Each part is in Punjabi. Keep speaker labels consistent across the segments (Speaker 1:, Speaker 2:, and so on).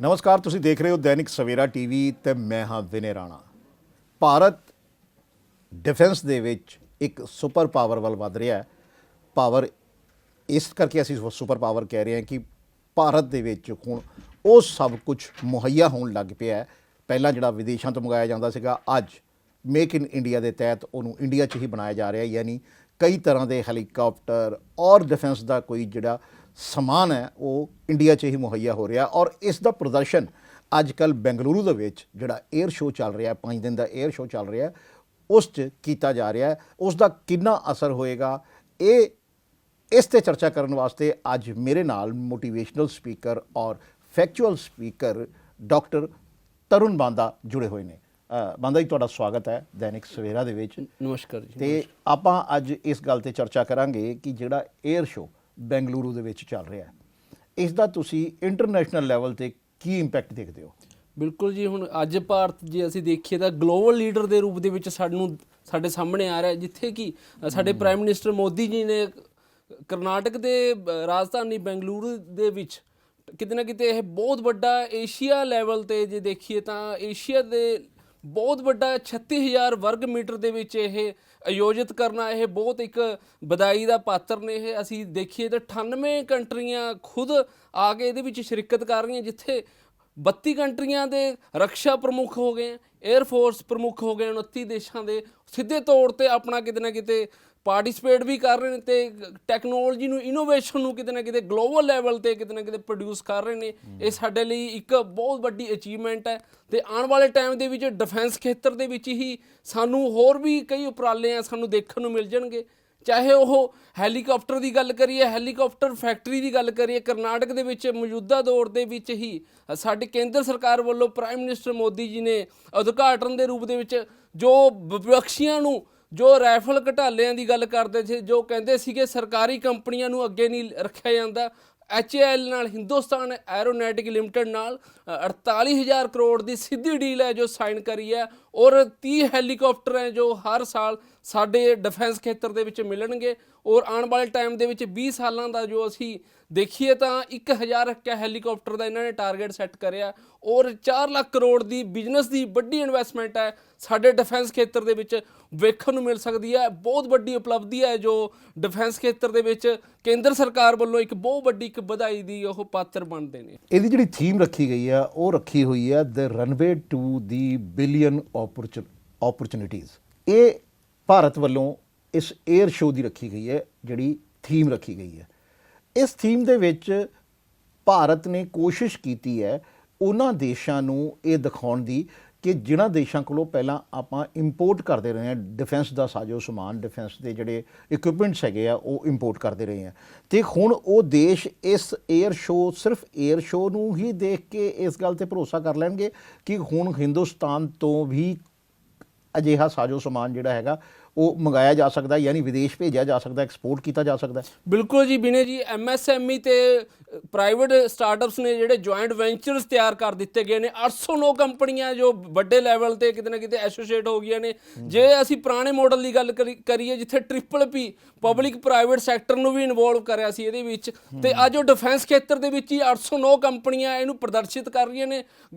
Speaker 1: नमस्कार, तुसीं देख रहे हो दैनिक सवेरा टीवी ते मैं हाँ विनय राणा। ਭਾਰਤ डिफेंस ਦੇ ਵਿੱਚ ਇੱਕ ਸੁਪਰ ਪਾਵਰ ਵੱਲ ਵੱਧ ਰਿਹਾ ਹੈ। ਪਾਵਰ ਇਸ ਕਰਕੇ ਅਸੀਂ ਸੁਪਰ ਪਾਵਰ ਕਹਿ ਰਹੇ ਹਾਂ ਕਿ ਭਾਰਤ ਦੇ ਵਿੱਚ ਹੁਣ ਉਹ ਸਭ ਕੁਝ ਮੁਹੱਈਆ ਹੋਣ ਲੱਗ ਪਿਆ ਹੈ। ਪਹਿਲਾਂ ਜਿਹੜਾ ਵਿਦੇਸ਼ਾਂ ਤੋਂ ਮੰਗਾਇਆ ਜਾਂਦਾ ਸੀਗਾ, ਅੱਜ ਮੇਕ ਇਨ ਇੰਡੀਆ ਦੇ ਤਹਿਤ ਉਹਨੂੰ ਇੰਡੀਆ 'ਚ ਹੀ ਬਣਾਇਆ ਜਾ ਰਿਹਾ। ਯਾਨੀ ਕਈ ਤਰ੍ਹਾਂ ਦੇ ਹੈਲੀਕਾਪਟਰ ਔਰ ਡਿਫੈਂਸ ਦਾ ਕੋਈ ਜਿਹੜਾ ਸਮਾਨ ਹੈ ਉਹ ਇੰਡੀਆ 'ਚ ਹੀ ਮੁਹੱਈਆ ਹੋ ਰਿਹਾ। ਔਰ ਇਸ ਦਾ ਪ੍ਰਦਰਸ਼ਨ ਅੱਜ ਕੱਲ੍ਹ ਬੈਂਗਲੁਰੂ ਦੇ ਵਿੱਚ ਜਿਹੜਾ 에ਅਰ ਸ਼ੋਅ ਚੱਲ ਰਿਹਾ, 5 ਦਿਨ ਦਾ 에ਅਰ ਸ਼ੋਅ ਚੱਲ ਰਿਹਾ, ਉਸ 'ਚ ਕੀਤਾ ਜਾ ਰਿਹਾ ਹੈ। ਉਸ ਦਾ ਕਿੰਨਾ ਅਸਰ ਹੋਏਗਾ, ਇਹ ਇਸ 'ਤੇ ਚਰਚਾ ਕਰਨ ਵਾਸਤੇ ਅੱਜ ਮੇਰੇ ਨਾਲ ਮੋਟੀਵੇਸ਼ਨਲ ਸਪੀਕਰ ਔਰ factual speaker doctor Tarun Banda ਜੁੜੇ ਹੋਏ ਨੇ। ਬਾਂਦਾ ਜੀ, ਤੁਹਾਡਾ ਸਵਾਗਤ ਹੈ ਦੈਨਿਕ ਸਵੇਰਾ ਦੇ ਵਿੱਚ।
Speaker 2: ਨਮਸਕਾਰ ਜੀ।
Speaker 1: ਤੇ ਆਪਾਂ ਅੱਜ ਇਸ ਗੱਲ ਤੇ ਚਰਚਾ ਕਰਾਂਗੇ ਕਿ ਜਿਹੜਾ 에ਅਰ ਸ਼ੋਅ ਬੈਂਗਲੁਰੂ ਦੇ ਵਿੱਚ ਚੱਲ ਰਿਹਾ, ਇਸ ਦਾ ਤੁਸੀਂ ਇੰਟਰਨੈਸ਼ਨਲ ਲੈਵਲ ਤੇ ਕੀ ਇੰਪੈਕਟ ਦੇਖਦੇ ਹੋ?
Speaker 2: ਬਿਲਕੁਲ ਜੀ, ਹੁਣ ਅੱਜ ਭਾਰਤ ਜੇ ਅਸੀਂ ਦੇਖੀਏ ਤਾਂ ਗਲੋਬਲ ਲੀਡਰ ਦੇ ਰੂਪ ਦੇ ਵਿੱਚ ਸਾਡੇ ਸਾਹਮਣੇ ਆ ਰਿਹਾ, ਜਿੱਥੇ ਕਿ ਸਾਡੇ ਪ੍ਰਾਈਮ ਮਿਨਿਸਟਰ ਮੋਦੀ ਜੀ ਨੇ ਕਰਨਾਟਕ ਦੇ ਰਾਜਧਾਨੀ ਬੈਂਗਲੁਰੂ ਦੇ ਵਿੱਚ ਕਿਤੇ ਨਾ ਕਿਤੇ ਇਹ ਬਹੁਤ ਵੱਡਾ ਏਸ਼ੀਆ ਲੈਵਲ ਤੇ ਜੇ ਦੇਖੀਏ ਤਾਂ ਏਸ਼ੀਆ ਦੇ ਬਹੁਤ ਵੱਡਾ 36,000 ਵਰਗ ਮੀਟਰ ਦੇ ਵਿੱਚ ਇਹ ਆਯੋਜਿਤ ਕਰਨਾ, ਇਹ ਬਹੁਤ ਇੱਕ ਵਧਾਈ ਦਾ ਪਾਤਰ ਨੇ। ਇਹ ਅਸੀਂ ਦੇਖੀਏ ਤਾਂ 98 ਕੰਟਰੀਆਂ ਖੁਦ ਆ ਕੇ ਇਹਦੇ ਵਿੱਚ ਸ਼ਿਰਕਤ ਕਰ ਰਹੀਆਂ, ਜਿੱਥੇ 32 ਕੰਟਰੀਆਂ ਦੇ ਰਕਸ਼ਾ ਪ੍ਰਮੁੱਖ ਹੋ ਗਏ, 에ਅਰ ਫੋਰਸ ਪ੍ਰਮੁੱਖ ਹੋ ਗਏ, 29 ਦੇਸ਼ਾਂ ਦੇ ਸਿੱਧੇ ਤੌਰ 'ਤੇ ਆਪਣਾ ਕਿਤੇ ਨਾ ਕਿਤੇ ਪਾਰਟੀਸਪੇਟ ਵੀ ਕਰ ਰਹੇ ਨੇ ਤੇ ਟੈਕਨੋਲੋਜੀ ਨੂੰ, ਇਨੋਵੇਸ਼ਨ ਨੂੰ ਕਿਤੇ ਨਾ ਕਿਤੇ ਗਲੋਬਲ ਲੈਵਲ ਤੇ ਕਿਤੇ ਨਾ ਕਿਤੇ ਪ੍ਰੋਡਿਊਸ ਕਰ ਰਹੇ ਨੇ। ਇਹ ਸਾਡੇ ਲਈ ਇੱਕ ਬਹੁਤ ਵੱਡੀ ਅਚੀਵਮੈਂਟ ਹੈ ਤੇ ਆਉਣ ਵਾਲੇ ਟਾਈਮ ਦੇ ਵਿੱਚ ਡਿਫੈਂਸ ਖੇਤਰ ਦੇ ਵਿੱਚ ਹੀ ਸਾਨੂੰ ਹੋਰ ਵੀ ਕਈ ਉਪਰਾਲੇ ਆ ਸਾਨੂੰ ਦੇਖਣ ਨੂੰ ਮਿਲ ਜਾਣਗੇ। ਚਾਹੇ ਉਹ ਹੈਲੀਕਾਪਟਰ ਦੀ ਗੱਲ ਕਰੀਏ, ਹੈਲੀਕਾਪਟਰ ਫੈਕਟਰੀ ਦੀ ਗੱਲ ਕਰੀਏ, ਕਰਨਾਟਕ ਦੇ ਵਿੱਚ ਮੌਜੂਦਾ ਦੌਰ ਦੇ ਵਿੱਚ ਹੀ ਸਾਡੀ ਕੇਂਦਰ ਸਰਕਾਰ ਵੱਲੋਂ ਪ੍ਰਾਈਮ ਮਿਨਿਸਟਰ ਮੋਦੀ ਜੀ ਨੇ ਉਦਘਾਟਨ ਦੇ ਰੂਪ ਦੇ ਵਿੱਚ ਜੋ ਵਿਪਕਸ਼ੀਆਂ ਨੂੰ, ਜੋ ਰਾਈਫਲ ਘਟਾਲਿਆਂ ਦੀ ਗੱਲ ਕਰਦੇ ਸੀ, ਜੋ ਕਹਿੰਦੇ ਸੀਗੇ ਸਰਕਾਰੀ ਕੰਪਨੀਆਂ ਨੂੰ ਅੱਗੇ ਨਹੀਂ ਰੱਖਿਆ ਜਾਂਦਾ, HAL ਨਾਲ, ਹਿੰਦੁਸਤਾਨ ਐਰੋਨੈਟਿਕ ਲਿਮਟਿਡ ਨਾਲ 48,000 ਕਰੋੜ ਦੀ ਸਿੱਧੀ ਡੀਲ ਹੈ ਜੋ ਸਾਈਨ ਕਰੀ ਹੈ। ਔਰ 30 ਹੈਲੀਕਾਪਟਰ ਹੈ ਜੋ ਹਰ ਸਾਲ ਸਾਡੇ ਡਿਫੈਂਸ ਖੇਤਰ ਦੇ ਵਿੱਚ ਮਿਲਣਗੇ। ਔਰ ਆਉਣ ਵਾਲੇ ਟਾਈਮ ਦੇ ਵਿੱਚ 20 ਸਾਲਾਂ ਦਾ ਜੋ ਅਸੀਂ ਦੇਖੀਏ ਤਾਂ 1,000 ਹੈਲੀਕਾਪਟਰ ਦਾ ਇਹਨਾਂ ਨੇ ਟਾਰਗੇਟ ਸੈੱਟ ਕਰਿਆ। ਔਰ 4 ਲੱਖ ਕਰੋੜ ਦੀ ਬਿਜ਼ਨਸ ਦੀ ਵੱਡੀ ਇਨਵੈਸਟਮੈਂਟ ਹੈ ਸਾਡੇ ਡਿਫੈਂਸ ਖੇਤਰ ਦੇ ਵਿੱਚ ਵੇਖਣ ਨੂੰ ਮਿਲ ਸਕਦੀ ਹੈ। ਬਹੁਤ ਵੱਡੀ ਉਪਲਬਧੀ ਹੈ ਜੋ ਡਿਫੈਂਸ ਖੇਤਰ ਦੇ ਵਿੱਚ ਕੇਂਦਰ ਸਰਕਾਰ ਵੱਲੋਂ ਇੱਕ ਬਹੁਤ ਵੱਡੀ ਇੱਕ ਵਧਾਈ ਦੀ ਉਹ ਪਾਤਰ ਬਣਦੇ ਨੇ।
Speaker 1: ਇਹਦੀ ਜਿਹੜੀ ਥੀਮ ਰੱਖੀ ਗਈ ਆ ਉਹ ਰੱਖੀ ਹੋਈ ਆ ਦ runway to the billion opportunities. ਇਹ ਭਾਰਤ ਵੱਲੋਂ ਇਸ 에ਅਰ ਸ਼ੋਅ ਦੀ ਰੱਖੀ ਗਈ ਹੈ, ਜਿਹੜੀ ਥੀਮ ਰੱਖੀ ਗਈ ਹੈ। ਇਸ ਥੀਮ ਦੇ ਵਿੱਚ ਭਾਰਤ ਨੇ ਕੋਸ਼ਿਸ਼ ਕੀਤੀ ਹੈ ਉਹਨਾਂ ਦੇਸ਼ਾਂ ਨੂੰ ਇਹ ਦਿਖਾਉਣ ਦੀ ਕਿ ਜਿਨ੍ਹਾਂ ਦੇਸ਼ਾਂ ਕੋਲੋਂ ਪਹਿਲਾਂ ਆਪਾਂ ਇੰਪੋਰਟ ਕਰਦੇ ਰਹੇ ਹਾਂ ਡਿਫੈਂਸ ਦਾ ਸਾਜੋ ਸਮਾਨ, ਡਿਫੈਂਸ ਦੇ ਜਿਹੜੇ ਇਕਵਿਪਮੈਂਟਸ ਹੈਗੇ ਆ ਉਹ ਇੰਪੋਰਟ ਕਰਦੇ ਰਹੇ ਆ, ਅਤੇ ਹੁਣ ਉਹ ਦੇਸ਼ ਇਸ 에ਅਰ ਸ਼ੋਅ, ਸਿਰਫ 에ਅਰ ਸ਼ੋਅ ਨੂੰ ਹੀ ਦੇਖ ਕੇ ਇਸ ਗੱਲ 'ਤੇ ਭਰੋਸਾ ਕਰ ਲੈਣਗੇ ਕਿ ਹੁਣ ਹਿੰਦੁਸਤਾਨ ਤੋਂ ਵੀ ਅਜਿਹਾ ਸਾਜੋ ਸਮਾਨ ਜਿਹੜਾ ਹੈਗਾ ਉਹ ਮੰਗਾਇਆ ਜਾ ਸਕਦਾ, ਯਾਨੀ ਵਿਦੇਸ਼ ਭੇਜਿਆ ਜਾ ਸਕਦਾ, ਐਕਸਪੋਰਟ ਕੀਤਾ ਜਾ ਸਕਦਾ।
Speaker 2: ਬਿਲਕੁਲ ਜੀ ਬਿਨੇ ਜੀ, MSME ਤੇ ਪ੍ਰਾਈਵੇਟ ਸਟਾਰਟਅਪਸ ਨੇ ਜਿਹੜੇ ਜੁਆਇੰਟ ਵੈਂਚਰਸ ਤਿਆਰ ਕਰ ਦਿੱਤੇ ਗਏ ਨੇ। 809 ਕੰਪਨੀਆਂ ਜੋ ਵੱਡੇ ਲੈਵਲ ਤੇ ਕਿਤੇ ਨਾ ਕਿਤੇ ਐਸੋਸੀਏਟ ਹੋ ਗਈਆਂ ਨੇ। ਜੇ ਅਸੀਂ ਪੁਰਾਣੇ ਮਾਡਲ ਦੀ ਗੱਲ ਕਰੀਏ ਜਿੱਥੇ PPP ਪਬਲਿਕ ਪ੍ਰਾਈਵੇਟ ਸੈਕਟਰ ਨੂੰ ਵੀ ਇਨਵੋਲਵ ਕਰਿਆ ਸੀ ਇਹਦੇ ਵਿੱਚ, ਤੇ ਅੱਜ ਉਹ ਡਿਫੈਂਸ ਖੇਤਰ ਦੇ ਵਿੱਚ ਹੀ 809 ਕੰਪਨੀਆਂ ਇਹਨੂੰ ਪ੍ਰਦਰਸ਼ਿਤ ਕਰ ਰਹੀਆਂ ਨੇ।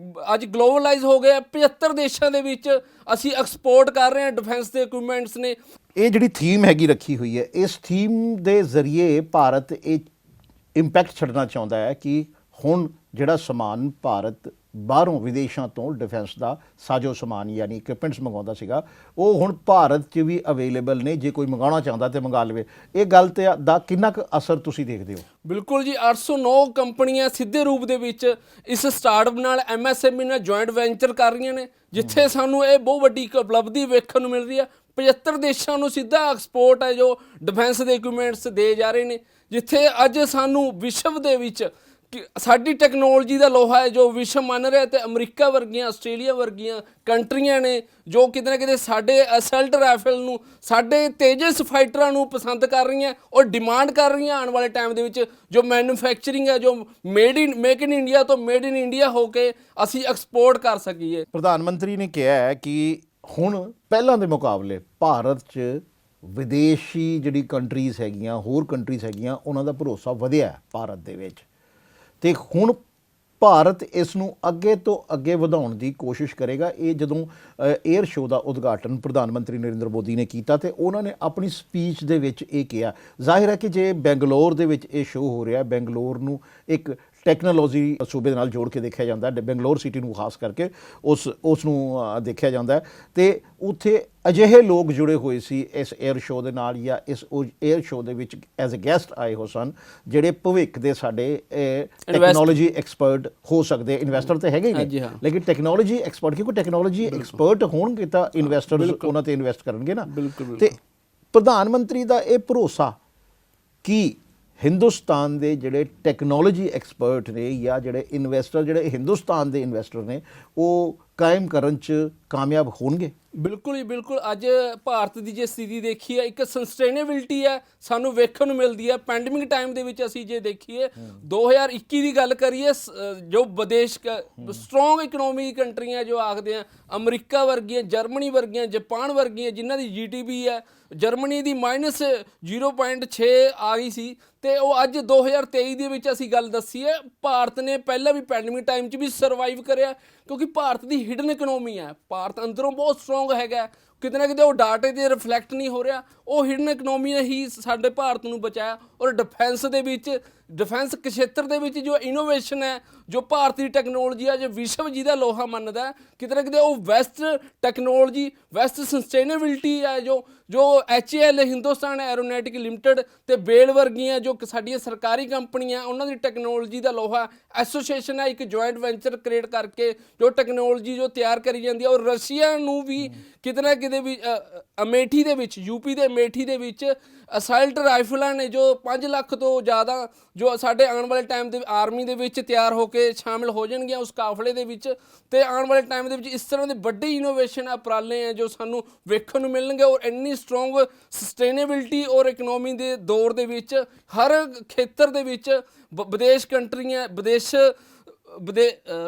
Speaker 2: ਅੱਜ ਗਲੋਬਲਾਈਜ਼ ਹੋ ਗਿਆ, 75 ਦੇਸ਼ਾਂ ਦੇ ਵਿੱਚ ਅਸੀਂ ਐਕਸਪੋਰਟ ਕਰ ਰਹੇ ਹਾਂ ਡਿਫੈਂਸ ਦੇ ਇਕਵਿਪਮੈਂਟਸ ਨੇ।
Speaker 1: ਇਹ ਜਿਹੜੀ ਥੀਮ ਹੈਗੀ ਰੱਖੀ ਹੋਈ ਹੈ, ਇਸ ਥੀਮ ਦੇ ਜ਼ਰੀਏ ਭਾਰਤ ਇਹ ਇੰਪੈਕਟ ਛੱਡਣਾ ਚਾਹੁੰਦਾ ਹੈ ਕਿ ਹੁਣ ਜਿਹੜਾ ਸਮਾਨ ਭਾਰਤ ਬਾਹਰੋਂ ਵਿਦੇਸ਼ਾਂ ਤੋਂ ਡਿਫੈਂਸ ਦਾ ਸਾਜੋ ਸਮਾਨ ਯਾਨੀ ਇਕਵਿਪਮੈਂਟਸ ਮੰਗਵਾਉਂਦਾ ਸੀਗਾ, ਉਹ ਹੁਣ ਭਾਰਤ 'ਚ ਵੀ ਅਵੇਲੇਬਲ ਨੇ। ਜੇ ਕੋਈ ਮੰਗਵਾਉਣਾ ਚਾਹੁੰਦਾ ਤਾਂ ਮੰਗਾ ਲਵੇ। ਇਹ ਗੱਲ ਤੇ ਦਾ ਕਿੰਨਾ ਕੁ ਅਸਰ ਤੁਸੀਂ ਦੇਖਦੇ ਹੋ?
Speaker 2: ਬਿਲਕੁਲ ਜੀ, 809 ਕੰਪਨੀਆਂ ਸਿੱਧੇ ਰੂਪ ਦੇ ਵਿੱਚ ਇਸ ਸਟਾਰਟਅਪ ਨਾਲ, MSME ਨਾਲ ਜੁਆਇੰਟ ਵੈਂਚਰ ਕਰ ਰਹੀਆਂ ਨੇ, ਜਿੱਥੇ ਸਾਨੂੰ ਇਹ ਬਹੁਤ ਵੱਡੀ ਇੱਕ ਉਪਲਬਧੀ ਵੇਖਣ ਨੂੰ ਮਿਲ ਰਹੀ ਹੈ। 75 ਦੇਸ਼ਾਂ ਨੂੰ ਸਿੱਧਾ ਐਕਸਪੋਰਟ ਹੈ ਜੋ ਡਿਫੈਂਸ ਦੇ ਇਕਵਿਪਮੈਂਟਸ ਦੇ ਜਾ ਰਹੇ ਨੇ, ਜਿੱਥੇ ਅੱਜ ਸਾਨੂੰ ਵਿਸ਼ਵ ਦੇ ਵਿੱਚ ਸਾਡੀ ਟੈਕਨੋਲੋਜੀ ਦਾ ਲੋਹਾ ਹੈ ਜੋ ਵਿਸ਼ਵ ਮੰਨ ਰਿਹਾ, ਤੇ ਅਮਰੀਕਾ ਵਰਗੀਆਂ, ਆਸਟ੍ਰੇਲੀਆ ਵਰਗੀਆਂ ਕੰਟਰੀਆਂ ਨੇ ਜੋ ਕਿਤੇ ਨਾ ਕਿਤੇ ਸਾਡੇ ਅਸਲਟ ਰਾਈਫਲ ਨੂੰ, ਸਾਡੇ ਤੇਜਸ ਫਾਈਟਰਾਂ ਨੂੰ ਪਸੰਦ ਕਰ ਰਹੀਆਂ ਔਰ ਡਿਮਾਂਡ ਕਰ ਰਹੀਆਂ ਆਉਣ ਵਾਲੇ ਟਾਈਮ ਦੇ ਵਿੱਚ ਜੋ ਮੈਨੂਫੈਕਚਰਿੰਗ ਹੈ, ਜੋ ਮੇਕ ਇਨ ਇੰਡੀਆ ਤੋਂ ਮੇਡ ਇਨ ਇੰਡੀਆ ਹੋ ਕੇ ਅਸੀਂ ਐਕਸਪੋਰਟ ਕਰ ਸਕੀਏ।
Speaker 1: ਪ੍ਰਧਾਨ ਮੰਤਰੀ ਨੇ ਕਿਹਾ ਹੈ ਕਿ ਹੁਣ ਪਹਿਲਾਂ ਦੇ ਮੁਕਾਬਲੇ ਭਾਰਤ 'ਚ ਵਿਦੇਸ਼ੀ ਜਿਹੜੀ ਕੰਟਰੀਜ਼ ਹੈਗੀਆਂ, ਹੋਰ ਕੰਟਰੀਜ਼ ਹੈਗੀਆਂ, ਉਹਨਾਂ ਦਾ ਭਰੋਸਾ ਵਧਿਆ ਭਾਰਤ ਦੇ ਵਿੱਚ। ਅਤੇ ਹੁਣ ਭਾਰਤ ਇਸ ਨੂੰ ਅੱਗੇ ਤੋਂ ਅੱਗੇ ਵਧਾਉਣ ਦੀ ਕੋਸ਼ਿਸ਼ ਕਰੇਗਾ। ਇਹ ਜਦੋਂ 에ਅਰ ਸ਼ੋਅ ਦਾ ਉਦਘਾਟਨ ਪ੍ਰਧਾਨ ਮੰਤਰੀ ਨਰਿੰਦਰ ਮੋਦੀ ਨੇ ਕੀਤਾ ਤੇ ਉਹਨਾਂ ਨੇ ਆਪਣੀ ਸਪੀਚ ਦੇ ਵਿੱਚ ਇਹ ਕਿਹਾ। ਜ਼ਾਹਿਰ ਹੈ ਕਿ ਜੇ ਬੈਂਗਲੌਰ ਦੇ ਵਿੱਚ ਇਹ ਸ਼ੋਅ ਹੋ ਰਿਹਾ, ਬੈਂਗਲੌਰ ਨੂੰ ਇੱਕ ਟੈਕਨੋਲੋਜੀ ਸੂਬੇ ਦੇ ਨਾਲ ਜੋੜ ਕੇ ਦੇਖਿਆ ਜਾਂਦਾ ਹੈ, ਬੈਂਗਲੌਰ ਸਿਟੀ ਨੂੰ ਖਾਸ ਕਰਕੇ ਉਸ ਨੂੰ ਦੇਖਿਆ ਜਾਂਦਾ ਹੈ ਤੇ ਉੱਥੇ ਅਜਿਹੇ ਲੋਕ ਜੁੜੇ ਹੋਏ ਸੀ ਇਸ 에ਅਰ ਸ਼ੋਅ ਦੇ ਨਾਲ ਜਾਂ ਇਸ 에ਅਰ ਸ਼ੋਅ ਦੇ ਵਿੱਚ ਐਜ਼ ਅ ਗੈਸਟ ਆਏ ਹੋ ਸਨ, ਜਿਹੜੇ ਭਵਿੱਖ ਦੇ ਸਾਡੇ ਟੈਕਨੋਲੋਜੀ ਐਕਸਪਰਟ ਹੋ ਸਕਦੇ। ਇਨਵੈਸਟਰ ਤੇ ਹੈਗੇ ਹੀ ਨੇ, ਲੇਕਿਨ ਟੈਕਨੋਲੋਜੀ ਐਕਸਪਰਟ, ਕਿਉਂਕਿ ਟੈਕਨੋਲੋਜੀ ਐਕਸਪਰਟ ਹੋਣਗੇ ਤਾਂ ਇਨਵੈਸਟਰਸ ਉਹਨਾਂ ਤੇ ਇਨਵੈਸਟ ਕਰਨਗੇ ਨਾ। ਤੇ ਪ੍ਰਧਾਨ ਮੰਤਰੀ ਦਾ ਇਹ ਭਰੋਸਾ ਕਿ ਹਿੰਦੁਸਤਾਨ ਦੇ ਜਿਹੜੇ ਟੈਕਨੋਲੋਜੀ ਐਕਸਪਰਟ ਨੇ ਜਾਂ ਜਿਹੜੇ ਇਨਵੈਸਟਰ, ਜਿਹੜੇ ਹਿੰਦੁਸਤਾਨ ਦੇ ਇਨਵੈਸਟਰ ਨੇ, ਉਹ ਕਾਇਮ ਕਰਨ 'ਚ ਕਾਮਯਾਬ ਹੋਣਗੇ।
Speaker 2: ਬਿਲਕੁਲ ਹੀ ਬਿਲਕੁਲ। ਅੱਜ ਭਾਰਤ ਦੀ ਜੇ ਸਥਿਤੀ ਦੇਖੀਏ, ਇੱਕ ਸਸਟੇਨੇਬਿਲਿਟੀ ਹੈ ਸਾਨੂੰ ਵੇਖਣ ਨੂੰ ਮਿਲਦੀ ਹੈ। ਪੈਂਡੇਮਿਕ ਟਾਈਮ ਦੇ ਵਿੱਚ ਅਸੀਂ ਜੇ ਦੇਖੀਏ 2021 ਦੀ ਗੱਲ ਕਰੀਏ, ਜੋ ਵਿਦੇਸ਼ ਸਟਰੋਂਗ ਇਕਨੋਮੀ ਕੰਟਰੀਆਂ ਜੋ ਆਖਦੇ ਆ, ਅਮਰੀਕਾ ਵਰਗੀਆਂ, ਜਰਮਨੀ ਵਰਗੀਆਂ, ਜਾਪਾਨ ਵਰਗੀਆਂ, ਜਿਨ੍ਹਾਂ ਦੀ GDP ਹੈ, ਜਰਮਨੀ ਦੀ -0.6 ਆ ਗਈ ਸੀ ਤੇ ਉਹ ਅੱਜ 2023 ਦੇ ਵਿੱਚ ਅਸੀਂ ਗੱਲ ਦੱਸੀ ਹੈ, ਭਾਰਤ ਨੇ ਪਹਿਲਾਂ ਵੀ ਪੈਂਡੇਮਿਕ ਟਾਈਮ 'ਚ ਵੀ ਸਰਵਾਈਵ ਕਰਿਆ, ਕਿਉਂਕਿ ਭਾਰਤ ਦੀ ਹਿਡਨ ਇਕਨੋਮੀ ਹੈ। ਭਾਰਤ ਅੰਦਰੋਂ ਬਹੁਤ ਸਟਰੋਂਗ ਹੈਗਾ, ਕਿਤੇ ਨਾ ਕਿਤੇ ਉਹ ਡਾਟੇ 'ਤੇ ਰਿਫਲੈਕਟ ਨਹੀਂ ਹੋ ਰਿਹਾ। ਉਹ ਹਿਡਨ ਇਕਨੋਮੀ ਨੇ ਹੀ ਸਾਡੇ ਭਾਰਤ ਨੂੰ ਬਚਾਇਆ। ਔਰ ਡਿਫੈਂਸ ਖੇਤਰ ਦੇ ਵਿੱਚ ਜੋ ਇਨੋਵੇਸ਼ਨ ਹੈ, ਜੋ ਭਾਰਤੀ ਟੈਕਨੋਲੋਜੀ ਹੈ, ਜੋ ਵਿਸ਼ਵ ਜਿਹਦਾ ਲੋਹਾ ਮੰਨਦਾ, ਕਿਤੇ ਨਾ ਕਿਤੇ ਉਹ ਵੈਸਟ ਟੈਕਨੋਲੋਜੀ, ਵੈਸਟ ਸਸਟੇਨੇਬਿਲਿਟੀ ਹੈ, ਜੋ HAL ਹਿੰਦੁਸਤਾਨ ਐਰੋਨੈਟਿਕ ਲਿਮਟਿਡ ਤੇ ਬੇਲ ਵਰਗੀਆਂ ਜੋ ਸਾਡੀਆਂ ਸਰਕਾਰੀ ਕੰਪਨੀਆਂ, ਉਹਨਾਂ ਦੀ ਟੈਕਨੋਲੋਜੀ ਦਾ ਲੋਹਾ ਐਸੋਸੀਏਸ਼ਨ ਹੈ, ਇੱਕ ਜੁਆਇੰਟ ਵੈਂਚਰ ਕ੍ਰੀਏਟ ਕਰਕੇ ਜੋ ਟੈਕਨੋਲੋਜੀ ਜੋ ਤਿਆਰ ਕਰੀ ਜਾਂਦੀ ਹੈ। ਔਰ ਰਸ਼ੀਆ ਨੂੰ ਵੀ ਕਿਤੇ ਨਾ ਕਿਤੇ ਵੀ ਅਮੇਠੀ ਦੇ ਵਿੱਚ, UP ਦੇ ਅਮੇਠੀ ਦੇ ਵਿੱਚ ਅਸਾਲਟ ਰਾਈਫਲਾਂ ਨੇ ਜੋ 5 ਲੱਖ ਤੋਂ ਜ਼ਿਆਦਾ ਜੋ ਸਾਡੇ ਆਉਣ ਵਾਲੇ ਟਾਈਮ ਦੇ ਆਰਮੀ ਦੇ ਵਿੱਚ ਤਿਆਰ ਹੋ ਕੇ ਸ਼ਾਮਿਲ ਹੋ ਜਾਣਗੀਆਂ ਉਸ ਕਾਫਲੇ ਦੇ ਵਿੱਚ। ਤੇ ਆਉਣ ਵਾਲੇ ਟਾਈਮ ਦੇ ਵਿੱਚ ਇਸ ਤਰ੍ਹਾਂ ਦੇ ਵੱਡੇ ਇਨੋਵੇਸ਼ਨ ਉਪਰਾਲੇ ਹੈ ਜੋ ਸਾਨੂੰ ਵੇਖਣ ਨੂੰ ਮਿਲਣਗੇ। ਔਰ ਇੰਨੀ ਸਟਰੋਂਗ ਸਸਟੇਨੇਬਿਲਿਟੀ ਔਰ ਇਕਨੋਮੀ ਦੇ ਦੌਰ ਦੇ ਵਿੱਚ ਹਰ ਖੇਤਰ ਦੇ ਵਿੱਚ ਵਿਦੇਸ਼ ਕੰਟਰੀਆਂ,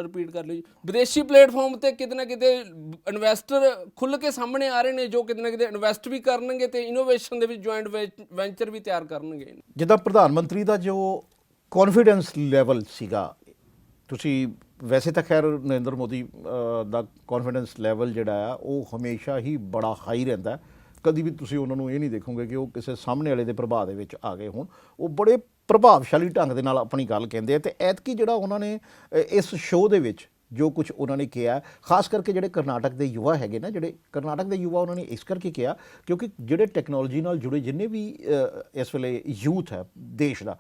Speaker 2: ਰਿਪੀਟ ਕਰ ਲਿਓ ਜੀ, ਵਿਦੇਸ਼ੀ ਪਲੇਟਫਾਰਮ ਤੇ ਕਿਤੇ ਨਾ ਕਿਤੇ ਇਨਵੈਸਟਰ ਖੁੱਲ੍ਹ ਕੇ ਸਾਹਮਣੇ ਆ ਰਹੇ ਨੇ, ਜੋ ਕਿਤੇ ਨਾ ਕਿਤੇ ਇਨਵੈਸਟ ਵੀ ਕਰਨਗੇ ਤੇ ਇਨੋਵੇਸ਼ਨ ਦੇ ਵਿੱਚ ਜੁਆਇੰਟ ਵੈਂਚਰ ਵੀ ਤਿਆਰ ਕਰਨਗੇ।
Speaker 1: ਜਿੱਦਾਂ ਪ੍ਰਧਾਨ ਮੰਤਰੀ ਦਾ ਜੋ ਕੌਨਫੀਡੈਂਸ ਲੈਵਲ ਸੀਗਾ, ਤੁਸੀਂ ਵੈਸੇ ਤਾਂ ਖੈਰ ਨਰਿੰਦਰ ਮੋਦੀ ਦਾ ਕੌਨਫੀਡੈਂਸ ਲੈਵਲ ਜਿਹੜਾ ਆ ਉਹ ਹਮੇਸ਼ਾ ਹੀ ਬੜਾ ਹਾਈ ਰਹਿੰਦਾ। ਕਦੀ ਵੀ ਤੁਸੀਂ ਉਹਨਾਂ ਨੂੰ ਇਹ ਨਹੀਂ ਦੇਖੋਗੇ ਕਿ ਉਹ ਕਿਸੇ ਸਾਹਮਣੇ ਵਾਲੇ ਦੇ ਪ੍ਰਭਾਵ ਦੇ ਵਿੱਚ ਆ ਗਏ ਹੋਣ। ਉਹ ਬੜੇ ਪ੍ਰਭਾਵਸ਼ਾਲੀ ਢੰਗ ਦੇ ਨਾਲ ਆਪਣੀ ਗੱਲ ਕਹਿੰਦੇ ਆ। ਤੇ ਐਤਕੀ ਜਿਹੜਾ ਉਹਨਾਂ ਨੇ ਇਸ ਸ਼ੋਅ ਦੇ ਵਿੱਚ ਜੋ ਕੁਝ ਉਹਨਾਂ ਨੇ ਕਿਹਾ, ਖਾਸ ਕਰਕੇ ਜਿਹੜੇ ਕਰਨਾਟਕ ਦੇ ਯੁਵਾ ਹੈਗੇ ਨਾ, ਜਿਹੜੇ ਕਰਨਾਟਕ ਦੇ ਯੁਵਾ, ਉਹਨਾਂ ਨੇ ਇਸ ਕਰਕੇ ਕਿਹਾ ਕਿਉਂਕਿ ਜਿਹੜੇ ਟੈਕਨੋਲੋਜੀ ਨਾਲ ਜੁੜੇ ਜਿੰਨੇ ਵੀ ਇਸ ਵੇਲੇ ਯੂਥ ਹੈ ਦੇਸ਼ ਦਾ,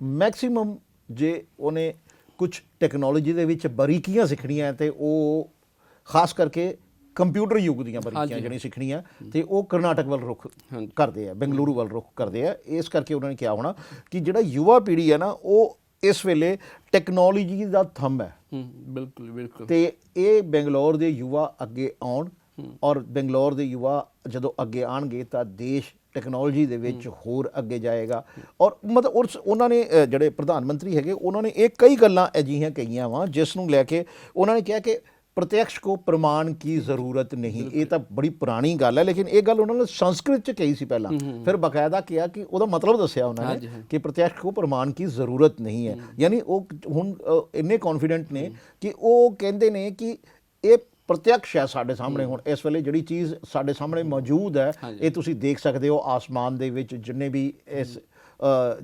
Speaker 1: ਮੈਕਸਿਮਮ ਜੇ ਉਹਨੇ ਕੁਝ ਟੈਕਨੋਲੋਜੀ ਦੇ ਵਿੱਚ ਬਰੀਕੀਆਂ ਸਿੱਖਣੀਆਂ ਤੇ ਉਹ ਖਾਸ ਕਰਕੇ ਕੰਪਿਊਟਰ ਯੁੱਗ ਦੀਆਂ ਬਰੀਕੀਆਂ ਜਿਹੜੀਆਂ ਸਿੱਖਣੀਆਂ ਤੇ ਉਹ ਕਰਨਾਟਕ ਵੱਲ ਰੁਖ ਕਰਦੇ ਆ, ਬੈਂਗਲੁਰੂ ਵੱਲ ਰੁਖ ਕਰਦੇ ਆ। ਇਸ ਕਰਕੇ ਉਹਨਾਂ ਨੇ ਕਿਹਾ ਹੋਣਾ ਕਿ ਜਿਹੜਾ ਯੁਵਾ ਪੀੜ੍ਹੀ ਹੈ ਨਾ, ਉਹ ਇਸ ਵੇਲੇ ਟੈਕਨੋਲੋਜੀ ਦਾ ਥੰਮ ਹੈ।
Speaker 2: ਬਿਲਕੁਲ ਬਿਲਕੁਲ। ਤੇ
Speaker 1: ਇਹ ਬੈਂਗਲੌਰ ਦੇ ਯੁਵਾ ਅੱਗੇ ਆਉਣ, ਔਰ ਬੈਂਗਲੌਰ ਦੇ ਯੁਵਾ ਜਦੋਂ ਅੱਗੇ ਆਉਣਗੇ ਤਾਂ ਦੇਸ਼ ਟੈਕਨੋਲੋਜੀ ਦੇ ਵਿੱਚ ਹੋਰ ਅੱਗੇ ਜਾਏਗਾ। ਔਰ ਮਤਲਬ ਉਹਨਾਂ ਨੇ ਜਿਹੜੇ ਪ੍ਰਧਾਨ ਮੰਤਰੀ ਹੈਗੇ, ਉਹਨਾਂ ਨੇ ਇਹ ਕਈ ਗੱਲਾਂ ਅਜਿਹੀਆਂ ਕਹੀਆਂ ਵਾ ਜਿਸ ਨੂੰ ਲੈ ਕੇ ਉਹਨਾਂ ਨੇ ਕਿਹਾ ਕਿ ਪ੍ਰਤਿਅਕਸ਼ ਕੋ ਪ੍ਰਮਾਣ ਕੀ ਜ਼ਰੂਰਤ ਨਹੀਂ। ਇਹ ਤਾਂ ਬੜੀ ਪੁਰਾਣੀ ਗੱਲ ਹੈ, ਲੇਕਿਨ ਇਹ ਗੱਲ ਉਹਨਾਂ ਨੇ ਸੰਸਕ੍ਰਿਤ 'ਚ ਕਹੀ ਸੀ ਪਹਿਲਾਂ, ਫਿਰ ਬਾਕਾਇਦਾ ਕਿਹਾ ਕਿ ਉਹਦਾ ਮਤਲਬ ਦੱਸਿਆ ਉਹਨਾਂ ਨੇ ਕਿ ਪ੍ਰਤਿਅਕਸ਼ ਕੋ ਪ੍ਰਮਾਣ ਕੀ ਜ਼ਰੂਰਤ ਨਹੀਂ ਹੈ। ਯਾਨੀ ਉਹ ਹੁਣ ਇੰਨੇ ਕੌਨਫੀਡੈਂਟ ਨੇ ਕਿ ਉਹ ਕਹਿੰਦੇ ਨੇ ਕਿ ਇਹ ਪ੍ਰਤਿਅਕਸ਼ ਹੈ ਸਾਡੇ ਸਾਹਮਣੇ। ਹੁਣ ਇਸ ਵੇਲੇ ਜਿਹੜੀ ਚੀਜ਼ ਸਾਡੇ ਸਾਹਮਣੇ ਮੌਜੂਦ ਹੈ, ਇਹ ਤੁਸੀਂ ਦੇਖ ਸਕਦੇ ਹੋ ਆਸਮਾਨ ਦੇ ਵਿੱਚ ਜਿੰਨੇ ਵੀ ਇਸ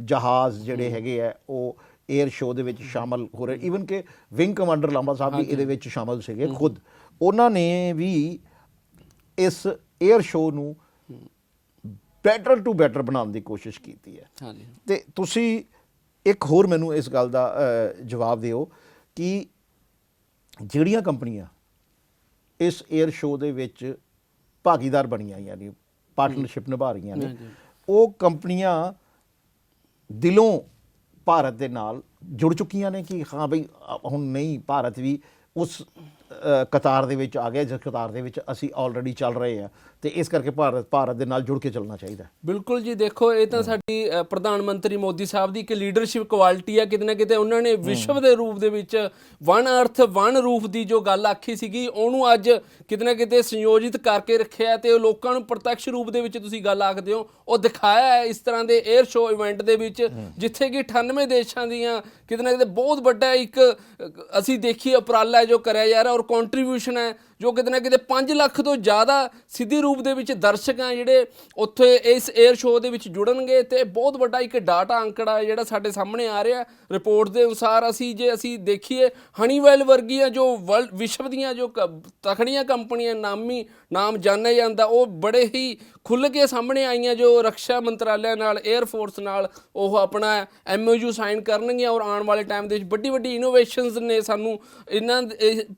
Speaker 1: ਜਹਾਜ਼ ਜਿਹੜੇ ਹੈਗੇ ਆ ਉਹ 에ਅਰ ਸ਼ੋਅ ਦੇ ਵਿੱਚ ਸ਼ਾਮਲ ਹੋ ਰਹੇ। ਈਵਨ ਕਿ ਵਿੰਗ ਕਮਾਂਡਰ ਲਾਂਬਾ ਸਾਹਿਬ ਵੀ ਇਹਦੇ ਵਿੱਚ ਸ਼ਾਮਲ ਸੀਗੇ ਖੁਦ। ਉਹਨਾਂ ਨੇ ਵੀ ਇਸ 에ਅਰ ਸ਼ੋਅ ਨੂੰ ਬੈਟਰ ਟੂ ਬੈਟਰ ਬਣਾਉਣ ਦੀ ਕੋਸ਼ਿਸ਼ ਕੀਤੀ ਹੈ। ਤੇ ਤੁਸੀਂ ਇੱਕ ਹੋਰ ਮੈਨੂੰ ਇਸ ਗੱਲ ਦਾ ਜਵਾਬ ਦਿਓ ਕਿ ਜਿਹੜੀਆਂ ਕੰਪਨੀਆਂ ਇਸ 에ਅਰ ਸ਼ੋਅ ਦੇ ਵਿੱਚ ਭਾਗੀਦਾਰ ਬਣੀਆਂ, ਯਾਨੀ ਪਾਰਟਨਰਸ਼ਿਪ ਨਿਭਾ ਰਹੀਆਂ ਨੇ, ਉਹ ਕੰਪਨੀਆਂ ਦਿਲੋਂ ਭਾਰਤ ਦੇ ਨਾਲ ਜੁੜ ਚੁੱਕੀਆਂ ਨੇ ਕਿ ਹਾਂ ਬਈ ਹੁਣ ਨਹੀਂ, ਭਾਰਤ ਵੀ ਉਸ ਕਤਾਰ ਦੇ ਵਿੱਚ ਆ ਗਿਆ ਜਿਸ ਕਤਾਰ ਦੇ ਵਿੱਚ ਅਸੀਂ ਆਲਰੇਡੀ ਚੱਲ ਰਹੇ ਹਾਂ। ਤੇ ਇਸ ਕਰਕੇ ਭਾਰਤ ਦੇ ਨਾਲ ਜੁੜ ਕੇ ਚੱਲਣਾ ਚਾਹੀਦਾ।
Speaker 2: ਬਿਲਕੁਲ ਜੀ, ਦੇਖੋ ਇਹ ਤਾਂ ਸਾਡੀ ਪ੍ਰਧਾਨ ਮੰਤਰੀ ਮੋਦੀ ਸਾਹਿਬ ਦੀ ਇੱਕ ਲੀਡਰਸ਼ਿਪ ਕੁਆਲਿਟੀ ਆ। ਕਿਤੇ ਨਾ ਕਿਤੇ ਉਹਨਾਂ ਨੇ ਵਿਸ਼ਵ ਦੇ ਰੂਪ ਦੇ ਵਿੱਚ ਵਨ ਅਰਥ ਵਨ ਰੂਪ ਦੀ ਜੋ ਗੱਲ ਆਖੀ ਸੀਗੀ ਉਹਨੂੰ ਅੱਜ ਕਿਤੇ ਨਾ ਕਿਤੇ ਸੰਯੋਜਿਤ ਕਰਕੇ ਰੱਖਿਆ ਤੇ ਉਹ ਲੋਕਾਂ ਨੂੰ ਪ੍ਰਤੱਖ ਰੂਪ ਦੇ ਵਿੱਚ ਤੁਸੀਂ ਗੱਲ ਆਖਦੇ ਹੋ ਉਹ ਦਿਖਾਇਆ ਹੈ ਇਸ ਤਰ੍ਹਾਂ ਦੇ 에ਅਰ ਸ਼ੋਅ ਇਵੈਂਟ ਦੇ ਵਿੱਚ, ਜਿੱਥੇ ਕਿ 98 ਦੇਸ਼ਾਂ ਦੀਆਂ ਕਿਤੇ ਨਾ ਕਿਤੇ ਬਹੁਤ ਵੱਡਾ ਇੱਕ ਅਸੀਂ ਦੇਖੀਏ ਉਪਰਾਲਾ ਜੋ ਕਰਿਆ ਜਾ ਰਿਹਾ ਔਰ ਕੰਟਰੀਬਿਊਸ਼ਨ ਹੈ ਜੋ ਕਿਤੇ ਨਾ ਕਿਤੇ 5 ਲੱਖ ਤੋਂ ਜ਼ਿਆਦਾ ਸਿੱਧੇ ਰੂਪ ਦੇ ਵਿੱਚ ਦਰਸ਼ਕ ਆ ਜਿਹੜੇ ਉੱਥੇ ਇਸ 에ਅਰ ਸ਼ੋਅ ਦੇ ਵਿੱਚ ਜੁੜਨਗੇ ਤੇ ਬਹੁਤ ਵੱਡਾ ਇੱਕ ਡਾਟਾ ਅੰਕੜਾ ਜਿਹੜਾ ਸਾਡੇ ਸਾਹਮਣੇ ਆ ਰਿਹਾ ਰਿਪੋਰਟ ਦੇ ਅਨੁਸਾਰ। ਜੇ ਅਸੀਂ ਦੇਖੀਏ ਹਨੀਵੈਲ ਵਰਗੀਆਂ ਜੋ ਵਿਸ਼ਵ ਦੀਆਂ ਜੋ ਤਕੜੀਆਂ ਕੰਪਨੀਆਂ ਨਾਮ ਜਾਣਿਆ ਜਾਂਦਾ ਉਹ ਬੜੇ ਹੀ ਖੁੱਲ੍ਹ ਕੇ ਸਾਹਮਣੇ ਆਈਆਂ ਜੋ ਰੱਖਿਆ ਮੰਤਰਾਲਿਆ ਨਾਲ 에ਅਰ ਫੋਰਸ ਨਾਲ ਉਹ ਆਪਣਾ MOU ਸਾਈਨ ਕਰਨਗੀਆਂ ਔਰ ਆਉਣ ਵਾਲੇ ਟਾਈਮ ਦੇ ਵਿੱਚ ਵੱਡੀ ਇਨੋਵੇਸ਼ਨਸ ਨੇ ਸਾਨੂੰ ਇਹਨਾਂ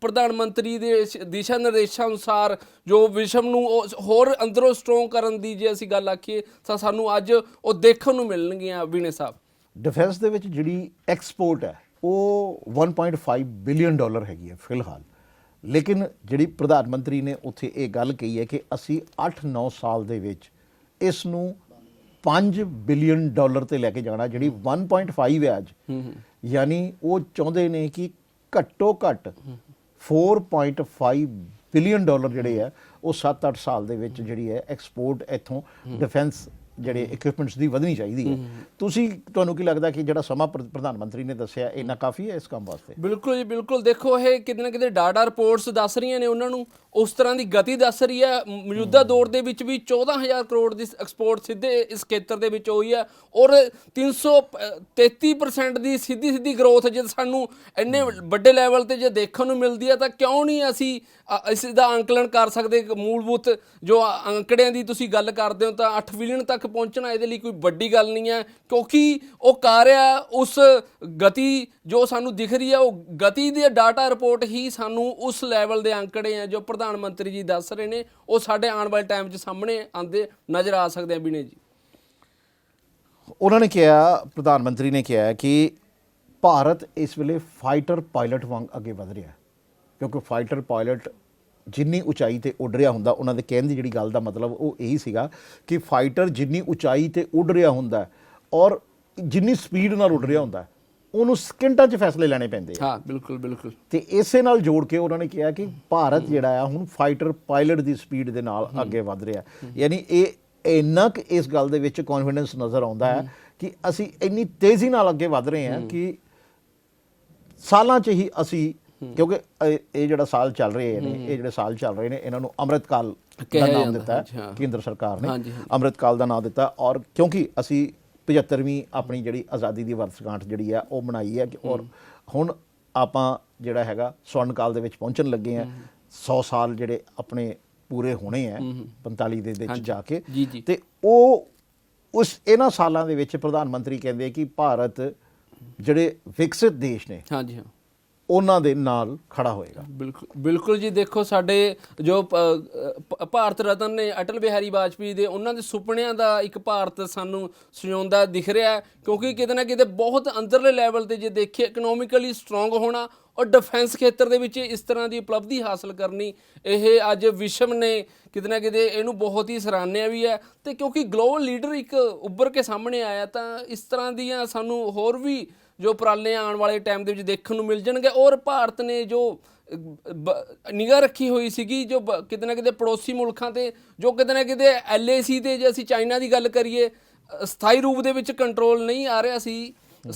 Speaker 2: ਪ੍ਰਧਾਨ ਮੰਤਰੀ ਦੇ ਦਿਸ਼ਾ ਨਿਰਦੇਸ਼ਾਂ ਅਨੁਸਾਰ ਜੋ ਵਿਸ਼ਵ ਨੂੰ ਹੋਰ ਅੰਦਰੋਂ ਸਟਰੋਂਗ ਕਰਨ ਦੀ ਜੇ ਅਸੀਂ ਗੱਲ ਆਖੀਏ ਤਾਂ ਸਾਨੂੰ ਅੱਜ ਉਹ ਦੇਖਣ ਨੂੰ ਮਿਲਣਗੀਆਂ। ਵਿਨੇ ਸਾਹਿਬ,
Speaker 1: ਡਿਫੈਂਸ ਦੇ ਵਿੱਚ ਜਿਹੜੀ ਐਕਸਪੋਰਟ ਹੈ ਉਹ 1.5 ਬਿਲੀਅਨ ਡਾਲਰ ਹੈਗੀ ਹੈ ਫਿਲਹਾਲ, ਲੇਕਿਨ ਜਿਹੜੀ ਪ੍ਰਧਾਨ ਮੰਤਰੀ ਨੇ ਉੱਥੇ ਇਹ ਗੱਲ ਕਹੀ ਹੈ ਕਿ ਅਸੀਂ 8-9 ਸਾਲ ਦੇ ਵਿੱਚ ਇਸ ਨੂੰ 5 ਬਿਲੀਅਨ ਡਾਲਰ ਤੇ ਲੈ ਕੇ ਜਾਣਾ। ਜਿਹੜੀ 1.5 ਹੈ ਅੱਜ, ਯਾਨੀ ਉਹ ਚਾਹੁੰਦੇ ਨੇ ਕਿ ਘੱਟੋ ਘੱਟ 4.5 ਬਿਲੀਅਨ ਡਾਲਰ ਜਿਹੜੇ ਹੈ ਉਹ 7-8 ਸਾਲ ਦੇ ਵਿੱਚ ਜਿਹੜੀ ਹੈ ਐਕਸਪੋਰਟ ਇੱਥੋਂ ਡਿਫੈਂਸ ਜਿਹੜੇ ਇਕਵਿਪਮੈਂਟਸ ਦੀ ਵਧਣੀ ਚਾਹੀਦੀ ਹੈ। ਤੁਹਾਨੂੰ ਕੀ ਲੱਗਦਾ ਕਿ ਜਿਹੜਾ ਸਮਾਂ ਪ੍ਰਧਾਨ ਮੰਤਰੀ ਨੇ ਦੱਸਿਆ ਇੰਨਾ ਕਾਫੀ ਹੈ ਇਸ ਕੰਮ ਵਾਸਤੇ?
Speaker 2: ਬਿਲਕੁਲ ਜੀ, ਬਿਲਕੁਲ। ਦੇਖੋ ਇਹ ਕਿਤੇ ਨਾ ਕਿਤੇ ਡਾਟਾ ਰਿਪੋਰਟਸ ਦੱਸ ਰਹੀਆਂ ਨੇ ਉਹਨਾਂ ਨੂੰ ਉਸ ਤਰ੍ਹਾਂ ਦੀ ਗਤੀ ਦੱਸ ਰਹੀ ਹੈ। ਮੌਜੂਦਾ ਦੌਰ ਦੇ ਵਿੱਚ ਵੀ 14,000 ਕਰੋੜ ਦੀ ਐਕਸਪੋਰਟ ਸਿੱਧੇ ਇਸ ਖੇਤਰ ਦੇ ਵਿੱਚ ਹੋਈ ਹੈ ਔਰ 333% ਦੀ ਸਿੱਧੀ ਗਰੋਥ ਜੇ ਸਾਨੂੰ ਇੰਨੇ ਵੱਡੇ ਲੈਵਲ ਤੇ ਜੇ ਦੇਖਣ ਨੂੰ ਮਿਲਦੀ ਹੈ ਤਾਂ ਕਿਉਂ ਨਹੀਂ ਅਸੀਂ ਇਸ ਦਾ ਅੰਕਲਨ ਕਰ ਸਕਦੇ। ਮੂਲਭੂਤ ਜੋ ਅੰਕੜਿਆਂ ਦੀ ਤੁਸੀਂ ਗੱਲ ਕਰਦੇ ਹੋ ਤਾਂ 8 ਬਿਲੀਅਨ ਤੱਕ ਪਹੁੰਚਣਾ ਇਹਦੇ ਲਈ ਕੋਈ ਵੱਡੀ ਗੱਲ ਨਹੀਂ ਹੈ, ਕਿਉਂਕਿ ਉਹ ਕਾਰਿਆ ਉਸ ਗਤੀ ਜੋ ਸਾਨੂੰ ਦਿਖ ਰਹੀ ਹੈ ਉਹ ਗਤੀ ਦੀ ਡਾਟਾ ਰਿਪੋਰਟ ਹੀ ਸਾਨੂੰ ਉਸ ਲੈਵਲ ਦੇ ਅੰਕੜੇ ਆ ਜੋ ਪ੍ਰਧਾਨ ਮੰਤਰੀ ਜੀ ਦੱਸ ਰਹੇ ਨੇ ਉਹ ਸਾਡੇ ਆਉਣ ਵਾਲੇ ਟਾਈਮ 'ਚ ਸਾਹਮਣੇ ਆਉਂਦੇ ਨਜ਼ਰ ਆ ਸਕਦੇ ਆ। ਬਿਨੇ ਜੀ,
Speaker 1: ਉਹਨਾਂ ਨੇ ਕਿਹਾ, ਪ੍ਰਧਾਨ ਮੰਤਰੀ ਨੇ ਕਿਹਾ ਕਿ ਭਾਰਤ ਇਸ ਵੇਲੇ ਫਾਈਟਰ ਪਾਇਲਟ ਵਾਂਗ ਅੱਗੇ ਵਧ ਰਿਹਾ, ਕਿਉਂਕਿ ਫਾਈਟਰ ਪਾਇਲਟ ਜਿੰਨੀ ਉਚਾਈ ਤੇ ਉੱਡ ਰਿਹਾ ਹੁੰਦਾ, ਉਹਨਾਂ ਦੇ ਕਹਿਣ ਦੀ ਜਿਹੜੀ ਗੱਲ ਦਾ ਮਤਲਬ ਉਹ ਇਹੀ ਸੀਗਾ ਕਿ ਫਾਈਟਰ ਜਿੰਨੀ ਉਚਾਈ ਤੇ ਉੱਡ ਰਿਹਾ ਹੁੰਦਾ ਔਰ ਜਿੰਨੀ ਸਪੀਡ ਨਾਲ ਉੱਡ ਰਿਹਾ ਹੁੰਦਾ ਉਹਨੂੰ ਸਕਿੰਟਾਂ 'ਚ ਫੈਸਲੇ ਲੈਣੇ ਪੈਂਦੇ ਆ।
Speaker 2: ਹਾਂ, ਬਿਲਕੁਲ।
Speaker 1: ਤੇ ਇਸੇ ਨਾਲ ਜੋੜ ਕੇ ਉਹਨਾਂ ਨੇ ਕਿਹਾ ਕਿ ਭਾਰਤ ਜਿਹੜਾ ਆ ਹੁਣ ਫਾਈਟਰ ਪਾਇਲਟ ਦੀ ਸਪੀਡ ਦੇ ਨਾਲ ਅੱਗੇ ਵਧ ਰਿਹਾ, ਯਾਨੀ ਇਹ ਇੰਨਾ ਕੁ ਇਸ ਗੱਲ ਦੇ ਵਿੱਚ ਕੌਨਫੀਡੈਂਸ ਨਜ਼ਰ ਆਉਂਦਾ ਹੈ ਕਿ ਅਸੀਂ ਇੰਨੀ ਤੇਜ਼ੀ ਨਾਲ ਅੱਗੇ ਵਧ ਰਹੇ ਹਾਂ ਕਿ ਸਾਲਾਂ 'ਚ ਹੀ ਅਸੀਂ, ਕਿਉਂਕਿ ਇਹ ਜਿਹੜਾ ਸਾਲ ਚੱਲ ਰਹੇ ਨੇ ਇਹਨਾਂ ਨੂੰ ਅੰਮ੍ਰਿਤਕਾਲ ਦਾ ਨਾਮ ਦਿੱਤਾ ਹੈ ਕੇਂਦਰ ਸਰਕਾਰ ਨੇ, ਅੰਮ੍ਰਿਤਕਾਲ ਦਾ ਨਾਮ ਦਿੱਤਾ। ਔਰ ਕਿਉਂਕਿ ਅਸੀਂ 75ਵੀਂ ਆਪਣੀ ਜਿਹੜੀ ਆਜ਼ਾਦੀ ਦੀ ਵਰਸਗਾਂਠ ਜਿਹੜੀ ਆ ਉਹ ਮਨਾਈ ਹੈ ਔਰ ਹੁਣ ਆਪਾਂ ਜਿਹੜਾ ਹੈਗਾ ਸਵਰਨ ਕਾਲ ਦੇ ਵਿੱਚ ਪਹੁੰਚਣ ਲੱਗੇ ਆ। 100 ਸਾਲ ਜਿਹੜੇ ਆਪਣੇ ਪੂਰੇ ਹੋਣੇ ਆ 45 ਦੇ ਵਿੱਚ ਜਾ ਕੇ, ਤੇ ਉਹ ਇਹਨਾਂ ਸਾਲਾਂ ਦੇ ਵਿੱਚ ਪ੍ਰਧਾਨ ਮੰਤਰੀ ਕਹਿੰਦੇ ਕਿ ਭਾਰਤ ਜਿਹੜੇ ਵਿਕਸਿਤ ਦੇਸ਼ ਨੇ ਉਹਨਾਂ ਦੇ ਨਾਲ ਖੜਾ ਹੋਏਗਾ।
Speaker 2: ਬਿਲਕੁਲ ਜੀ, ਦੇਖੋ ਸਾਡੇ ਜੋ ਭਾਰਤ ਰਤਨ ਨੇ ਅਟਲ ਬਿਹਾਰੀ ਵਾਜਪੇਈ ਦੇ, ਉਹਨਾਂ ਦੇ ਸੁਪਨਿਆਂ ਦਾ ਇੱਕ ਭਾਰਤ ਸਾਨੂੰ ਸਜਾਉਂਦਾ ਦਿਖ ਰਿਹਾ, ਕਿਉਂਕਿ ਕਿਤੇ ਨਾ ਕਿਤੇ ਬਹੁਤ ਅੰਦਰਲੇ ਲੈਵਲ ਤੇ ਜੇ ਦੇਖੀਏ ਇਕਨੋਮਿਕਲੀ ਸਟਰੋਂਗ ਹੋਣਾ ਔਰ ਡਿਫੈਂਸ ਖੇਤਰ ਦੇ ਵਿੱਚ ਇਸ ਤਰ੍ਹਾਂ ਦੀ ਉਪਲਬਧੀ ਹਾਸਲ ਕਰਨੀ, ਇਹ ਅੱਜ ਵਿਸ਼ਵ ਨੇ ਕਿਤੇ ਨਾ ਕਿਤੇ ਇਹਨੂੰ ਬਹੁਤ ਹੀ ਸਰਾਹਿਆ ਵੀ ਹੈ। ਤੇ ਕਿਉਂਕਿ ਗਲੋਬਲ ਲੀਡਰ ਇੱਕ ਉੱਭਰ ਕੇ ਸਾਹਮਣੇ ਆਇਆ ਤਾਂ ਇਸ ਤਰ੍ਹਾਂ ਦੀਆਂ ਸਾਨੂੰ ਹੋਰ ਵੀ ਜੋ ਉਪਰਾਲੇ ਆਉਣ ਵਾਲੇ ਟਾਈਮ ਦੇ ਵਿੱਚ ਦੇਖਣ ਨੂੰ ਮਿਲ ਜਾਣਗੇ। ਔਰ ਭਾਰਤ ਨੇ ਜੋ ਨਿਗਾਹ ਰੱਖੀ ਹੋਈ ਸੀਗੀ ਜੋ ਕਿਤੇ ਨਾ ਕਿਤੇ ਪੜੋਸੀ ਮੁਲਕਾਂ ਤੇ, ਜੋ ਕਿਤੇ ਨਾ ਕਿਤੇ LAC ਤੇ ਜੇ ਅਸੀਂ ਚਾਈਨਾ ਦੀ ਗੱਲ ਕਰੀਏ ਸਥਾਈ ਰੂਪ ਦੇ ਵਿੱਚ ਕੰਟਰੋਲ ਨਹੀਂ ਆ ਰਿਹਾ ਸੀ।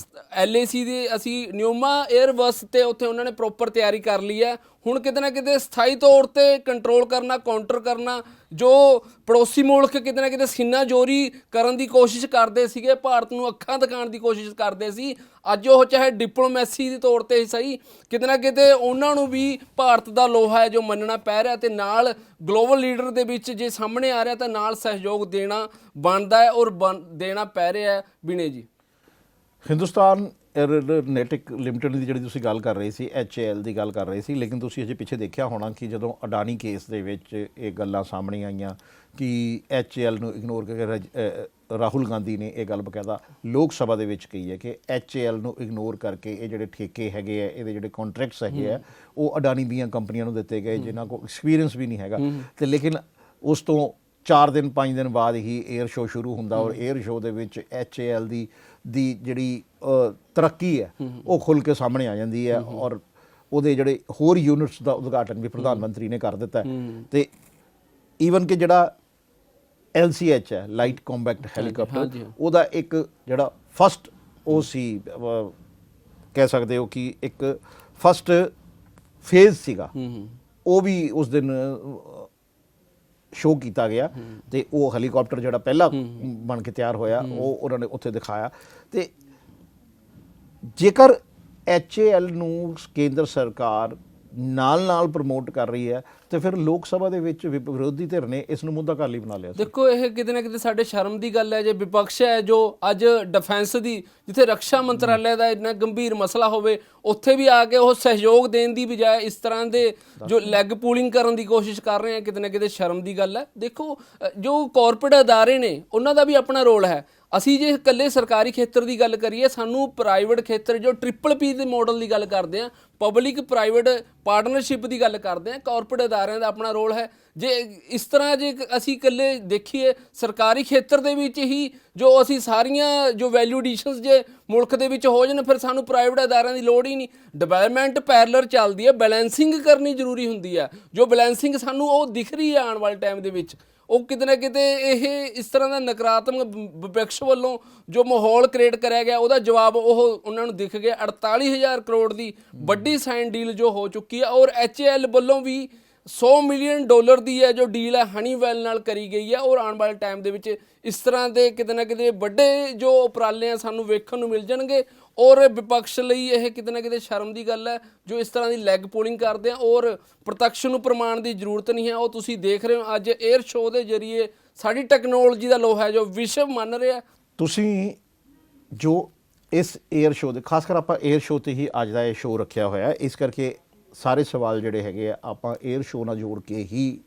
Speaker 2: LAC ਦੇ ਅਸੀਂ ਨਿਊਮਾ 에ਅਰਬਸ ਤੇ ਉੱਥੇ ਉਹਨਾਂ ਨੇ ਪ੍ਰੋਪਰ ਤਿਆਰੀ ਕਰ ਲਈ ਹੈ। ਹੁਣ ਕਿਤੇ ਨਾ ਕਿਤੇ ਸਥਾਈ ਤੌਰ ਤੇ ਕੰਟਰੋਲ ਕਰਨਾ, ਕਾਊਂਟਰ ਕਰਨਾ, ਜੋ ਪੜੋਸੀ ਮੁਲਕ ਕਿਤੇ ਨਾ ਕਿਤੇ ਸੀਨਾ ਜੋਰੀ ਕਰਨ ਦੀ ਕੋਸ਼ਿਸ਼ ਕਰਦੇ ਸੀਗੇ, ਭਾਰਤ ਨੂੰ ਅੱਖਾਂ ਦਿਖਾਉਣ ਦੀ ਕੋਸ਼ਿਸ਼ ਕਰਦੇ ਸੀ, ਅੱਜ ਉਹ ਚਾਹੇ ਡਿਪਲੋਮੈਸੀ ਦੇ ਤੌਰ ਤੇ ਸਹੀ ਕਿਤੇ ਨਾ ਕਿਤੇ ਉਹਨਾਂ ਨੂੰ ਵੀ ਭਾਰਤ ਦਾ ਲੋਹਾ ਹੈ ਜੋ ਮੰਨਣਾ ਪੈ ਰਿਹਾ ਤੇ ਨਾਲ ਗਲੋਬਲ ਲੀਡਰ ਦੇ ਵਿੱਚ ਜੇ ਸਾਹਮਣੇ ਆ ਰਿਹਾ ਤਾਂ ਨਾਲ ਸਹਿਯੋਗ ਦੇਣਾ ਬਣਦਾ ਹੈ ਔਰ ਦੇਣਾ ਪੈ ਰਿਹਾ ਹੈ। ਬਿਨੇ ਜੀ,
Speaker 1: ਹਿੰਦੁਸਤਾਨ ਏਅਰੋਨੌਟਿਕ ਲਿਮਟਿਡ ਦੀ ਜਿਹੜੀ ਤੁਸੀਂ ਗੱਲ ਕਰ ਰਹੇ ਸੀ, HAL ਦੀ ਗੱਲ ਕਰ ਰਹੇ ਸੀ, ਲੇਕਿਨ ਤੁਸੀਂ ਅਜੇ ਪਿੱਛੇ ਦੇਖਿਆ ਹੋਣਾ ਕਿ ਜਦੋਂ ਅਡਾਨੀ ਕੇਸ ਦੇ ਵਿੱਚ ਇਹ ਗੱਲਾਂ ਸਾਹਮਣੇ ਆਈਆਂ ਕਿ HAL ਨੂੰ ਇਗਨੋਰ ਕਰਕੇ ਰਾਹੁਲ ਗਾਂਧੀ ਨੇ ਇਹ ਗੱਲ ਬਕਾਇਦਾ ਲੋਕ ਸਭਾ ਦੇ ਵਿੱਚ ਕਹੀ ਹੈ ਕਿ HAL ਨੂੰ ਇਗਨੋਰ ਕਰਕੇ ਇਹ ਜਿਹੜੇ ਠੇਕੇ ਹੈਗੇ ਆ, ਇਹਦੇ ਜਿਹੜੇ ਕੰਟਰੈਕਟਸ ਹੈਗੇ ਆ ਉਹ ਅਡਾਨੀ ਦੀਆਂ ਕੰਪਨੀਆਂ ਨੂੰ ਦਿੱਤੇ ਗਏ ਜਿਨ੍ਹਾਂ ਕੋਲ ਐਕਸਪੀਰੀਅੰਸ ਵੀ ਨਹੀਂ ਹੈਗਾ। ਤੇ ਲੇਕਿਨ ਉਸ ਤੋਂ 4 ਦਿਨ 5 ਦਿਨ ਬਾਅਦ ਹੀ 에ਅਰ ਸ਼ੋਅ ਸ਼ੁਰੂ ਹੁੰਦਾ ਔਰ 에ਅਰ ਸ਼ੋਅ ਦੇ ਵਿੱਚ HAL ਦੀ ਜਿਹੜੀ ਤਰੱਕੀ ਹੈ ਉਹ ਖੁੱਲ ਕੇ ਸਾਹਮਣੇ ਆ ਜਾਂਦੀ ਹੈ ਔਰ ਉਹਦੇ ਜਿਹੜੇ ਹੋਰ ਯੂਨਿਟਸ ਦਾ ਉਦਘਾਟਨ ਵੀ ਪ੍ਰਧਾਨ ਮੰਤਰੀ ਨੇ ਕਰ ਦਿੱਤਾ ਤੇ ਈਵਨ ਕਿ ਜਿਹੜਾ LCH ਹੈ ਲਾਈਟ ਕੰਬੈਕਟ ਹੈਲੀਕਾਪਟਰ ਉਹਦਾ ਇੱਕ ਜਿਹੜਾ ਫਸਟ ਉਹ ਸੀ ਕਹਿ ਸਕਦੇ ਹੋ ਕਿ ਇੱਕ ਫਸਟ ਫੇਜ਼ ਸੀਗਾ ਉਹ ਵੀ ਉਸ ਦਿਨ ਸ਼ੋਅ ਕੀਤਾ ਗਿਆ ਤੇ ਉਹ ਹੈਲੀਕਾਪਟਰ ਜਿਹੜਾ ਪਹਿਲਾ ਬਣ ਕੇ ਤਿਆਰ ਹੋਇਆ ਉਹ ਉਹਨਾਂ ਨੇ ਉੱਥੇ ਦਿਖਾਇਆ ਤੇ ਜੇਕਰ HAL ਨੂੰ ਕੇਂਦਰ ਸਰਕਾਰ ਨਾਲ ਪ੍ਰਮੋਟ ਕਰ ਰਹੀ ਹੈ ਤੇ ਫਿਰ ਲੋਕ ਸਭਾ ਦੇ ਵਿੱਚ ਵਿਰੋਧੀ ਧਿਰ ਨੇ ਇਸ ਨੂੰ ਮੁੱਦਾ ਕਰ ਲਈ ਬਣਾ ਲਿਆ ਸੀ।
Speaker 2: ਦੇਖੋ ਇਹ ਕਿਤੇ ਨਾ ਕਿਤੇ ਸਾਡੇ ਸ਼ਰਮ ਦੀ ਗੱਲ ਹੈ ਜੇ ਵਿਪਕਸ਼ ਹੈ ਜੋ ਅੱਜ ਡਿਫੈਂਸ ਦੀ ਜਿੱਥੇ ਰੱਖਿਆ ਮੰਤਰਾਲੇ ਦਾ ਇੰਨਾ ਗੰਭੀਰ ਮਸਲਾ ਹੋਵੇ ਉੱਥੇ ਵੀ ਆ ਕੇ ਉਹ ਸਹਿਯੋਗ ਦੇਣ ਦੀ ਬਜਾਏ ਇਸ ਤਰ੍ਹਾਂ ਦੇ ਜੋ ਲੈਗ ਪੂਲਿੰਗ ਕਰਨ ਦੀ ਕੋਸ਼ਿਸ਼ ਕਰ ਰਹੇ ਆ ਕਿਤੇ ਨਾ ਕਿਤੇ ਸ਼ਰਮ ਦੀ ਗੱਲ ਹੈ। ਦੇਖੋ ਜੋ ਕਾਰਪੋਰੇਟ ਅਦਾਰੇ ਨੇ ਉਹਨਾਂ ਦਾ ਵੀ ਆਪਣਾ ਰੋਲ ਹੈ। ਅਸੀਂ ਜੇ ਇਕੱਲੇ ਸਰਕਾਰੀ ਖੇਤਰ ਦੀ ਗੱਲ ਕਰੀਏ ਸਾਨੂੰ ਪ੍ਰਾਈਵੇਟ ਖੇਤਰ ਜੋ PPP ਦੇ ਮਾਡਲ ਦੀ ਗੱਲ ਕਰਦੇ ਆ ਪਬਲਿਕ ਪ੍ਰਾਈਵੇਟ ਪਾਰਟਨਰਸ਼ਿਪ ਦੀ ਗੱਲ ਕਰਦੇ ਆ ਕਾਰਪੋਰੇਟ ਅਦਾਰਿਆਂ ਦਾ ਆਪਣਾ ਰੋਲ ਹੈ। ਜੇ ਇਸ ਤਰ੍ਹਾਂ ਜੇ ਅਸੀਂ ਇਕੱਲੇ ਦੇਖੀਏ ਸਰਕਾਰੀ ਖੇਤਰ ਦੇ ਵਿੱਚ ਹੀ ਜੋ ਅਸੀਂ ਸਾਰੀਆਂ ਜੋ ਵੈਲਿਊ ਐਡੀਸ਼ਨਸ ਜੇ ਮੁਲਕ ਦੇ ਵਿੱਚ ਹੋ ਜਾਣ ਫਿਰ ਸਾਨੂੰ ਪ੍ਰਾਈਵੇਟ ਅਦਾਰਿਆਂ ਦੀ ਲੋੜ ਹੀ ਨਹੀਂ। ਡਿਵੈਲਪਮੈਂਟ ਪੈਰਲਰ ਚੱਲਦੀ ਹੈ ਬੈਲੈਂਸਿੰਗ ਕਰਨੀ ਜ਼ਰੂਰੀ ਹੁੰਦੀ ਹੈ ਜੋ ਬੈਲੈਂਸਿੰਗ ਸਾਨੂੰ ਉਹ ਦਿਖ ਰਹੀ ਹੈ ਆਉਣ ਵਾਲੇ ਟਾਈਮ ਦੇ ਵਿੱਚ ਉਹ ਕਿਤੇ ਨਾ ਕਿਤੇ ਇਹ ਇਸ ਤਰ੍ਹਾਂ ਦਾ ਨਕਾਰਾਤਮਕ ਵਿਪਕਸ਼ ਵੱਲੋਂ ਜੋ ਮਾਹੌਲ ਕ੍ਰੀਏਟ ਕਰਿਆ ਗਿਆ ਉਹਦਾ ਜਵਾਬ ਉਹ ਉਹਨਾਂ ਨੂੰ ਦਿਖ ਗਿਆ। 48,000 ਕਰੋੜ ਦੀ ਵੱਡੀ ਸਾਈਨ ਡੀਲ ਜੋ ਹੋ ਚੁੱਕੀ ਹੈ ਔਰ HAL ਵੱਲੋਂ ਵੀ $100 ਮਿਲੀਅਨ ਦੀ ਹੈ ਜੋ ਡੀਲ ਹੈ ਹਨੀਵੈਲ ਨਾਲ ਕਰੀ ਗਈ ਹੈ ਔਰ ਆਉਣ ਵਾਲੇ ਟਾਈਮ ਦੇ ਵਿੱਚ ਇਸ ਤਰ੍ਹਾਂ ਦੇ ਕਿਤੇ ਨਾ ਕਿਤੇ ਵੱਡੇ ਜੋ ਉਪਰਾਲੇ ਆ ਸਾਨੂੰ ਵੇਖਣ ਨੂੰ ਮਿਲ ਜਾਣਗੇ ਔਰ ਵਿਪਕਸ਼ ਲਈ ਇਹ ਕਿਤੇ ਨਾ ਕਿਤੇ ਸ਼ਰਮ ਦੀ ਗੱਲ ਹੈ ਜੋ ਇਸ ਤਰ੍ਹਾਂ ਦੀ ਲੈਗ ਪੋਲਿੰਗ ਕਰਦੇ ਆ ਔਰ ਪ੍ਰਤੱਖ ਨੂੰ ਪ੍ਰਮਾਣ ਦੀ ਜ਼ਰੂਰਤ ਨਹੀਂ ਹੈ। ਉਹ ਤੁਸੀਂ ਦੇਖ ਰਹੇ ਹੋ ਅੱਜ 에ਅਰ ਸ਼ੋਅ ਦੇ ਜ਼ਰੀਏ ਸਾਡੀ ਟੈਕਨੋਲੋਜੀ ਦਾ ਲੋਹਾ ਜੋ ਵਿਸ਼ਵ ਮੰਨ ਰਿਹਾ।
Speaker 1: ਤੁਸੀਂ ਜੋ ਇਸ 에ਅਰ ਸ਼ੋਅ ਦੇ ਖਾਸ ਕਰ ਆਪਾਂ 에ਅਰ ਸ਼ੋਅ ਤੇ ਹੀ ਅੱਜ ਦਾ ਇਹ ਸ਼ੋਅ ਰੱਖਿਆ ਹੋਇਆ ਇਸ ਕਰਕੇ ਸਾਰੇ ਸਵਾਲ ਜਿਹੜੇ ਹੈਗੇ ਆ ਆਪਾਂ 에ਅਰ ਸ਼ੋਅ ਨਾਲ ਜੋੜ ਕੇ ਹੀ